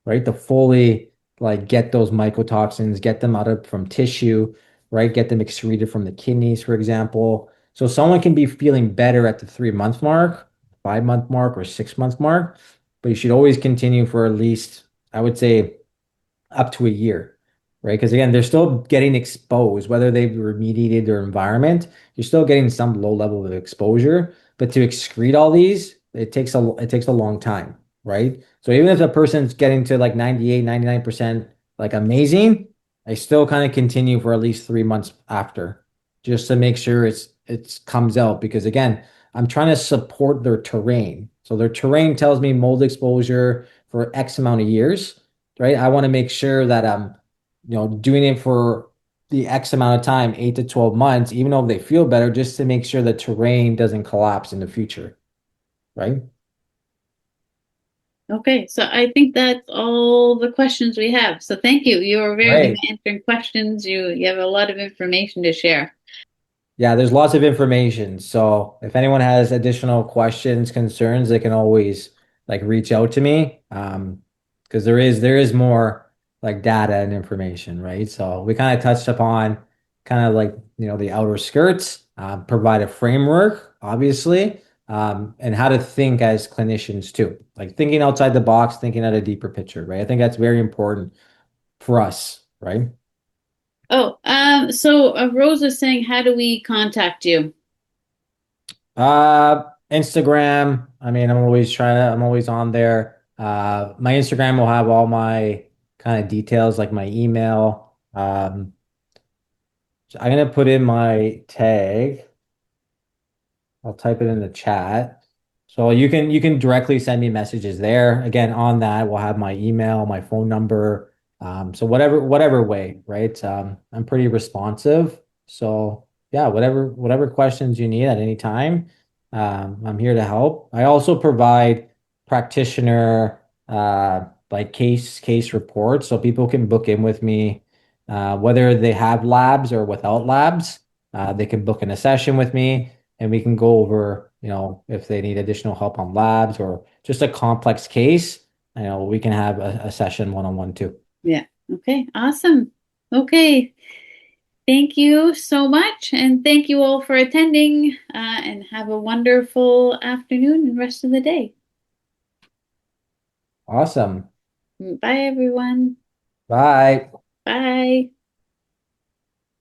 right? To fully like get those mycotoxins, get them out of from tissue, right? Get them excreted from the kidneys, for example. So someone can be feeling better at the 3 month mark, 5 month mark, or 6 month mark, but you should always continue for at least, I would say, up to a year, right? Because again, they're still getting exposed, whether they've remediated their environment, you're still getting some low level of exposure. But to excrete all these, it takes a long time, right? So even if a person's getting to like 98, 99%, like amazing, I still kind of continue for at least 3 months after, just to make sure it's comes out. Because again, I'm trying to support their terrain. So their terrain tells me mold exposure for X amount of years, right? I want to make sure that I'm, doing it for the X amount of time, 8 to 12 months, even though they feel better, just to make sure the terrain doesn't collapse in the future, right? Okay, so I think that's all the questions we have. So thank you. You were very good Right. at answering questions. You have a lot of information to share. Yeah, there's lots of information. So if anyone has additional questions, concerns, they can always like reach out to me. Because there is more like data and information, right? So we kind of touched upon kind of like, the outer skirts, provide a framework, obviously, and how to think as clinicians too. Like thinking outside the box, thinking at a deeper picture, right? I think that's very important for us, right? Oh, so Rose is saying, how do we contact you? Instagram. I mean, I'm always on there. My Instagram will have all my kind of details, like my email. So I'm gonna put in my tag. I'll type it in the chat. So you can directly send me messages there. Again, on that, we'll have my email, my phone number. So whatever way, right? I'm pretty responsive. So yeah, whatever questions you need at any time, I'm here to help. I also provide practitioner like case reports, so people can book in with me, whether they have labs or without labs. They can book in a session with me and we can go over, if they need additional help on labs or just a complex case, we can have a session one-on-one too. Yeah. Okay, awesome. Okay. Thank you so much. And thank you all for attending, and have a wonderful afternoon and rest of the day. Awesome. Bye, everyone. Bye. Bye.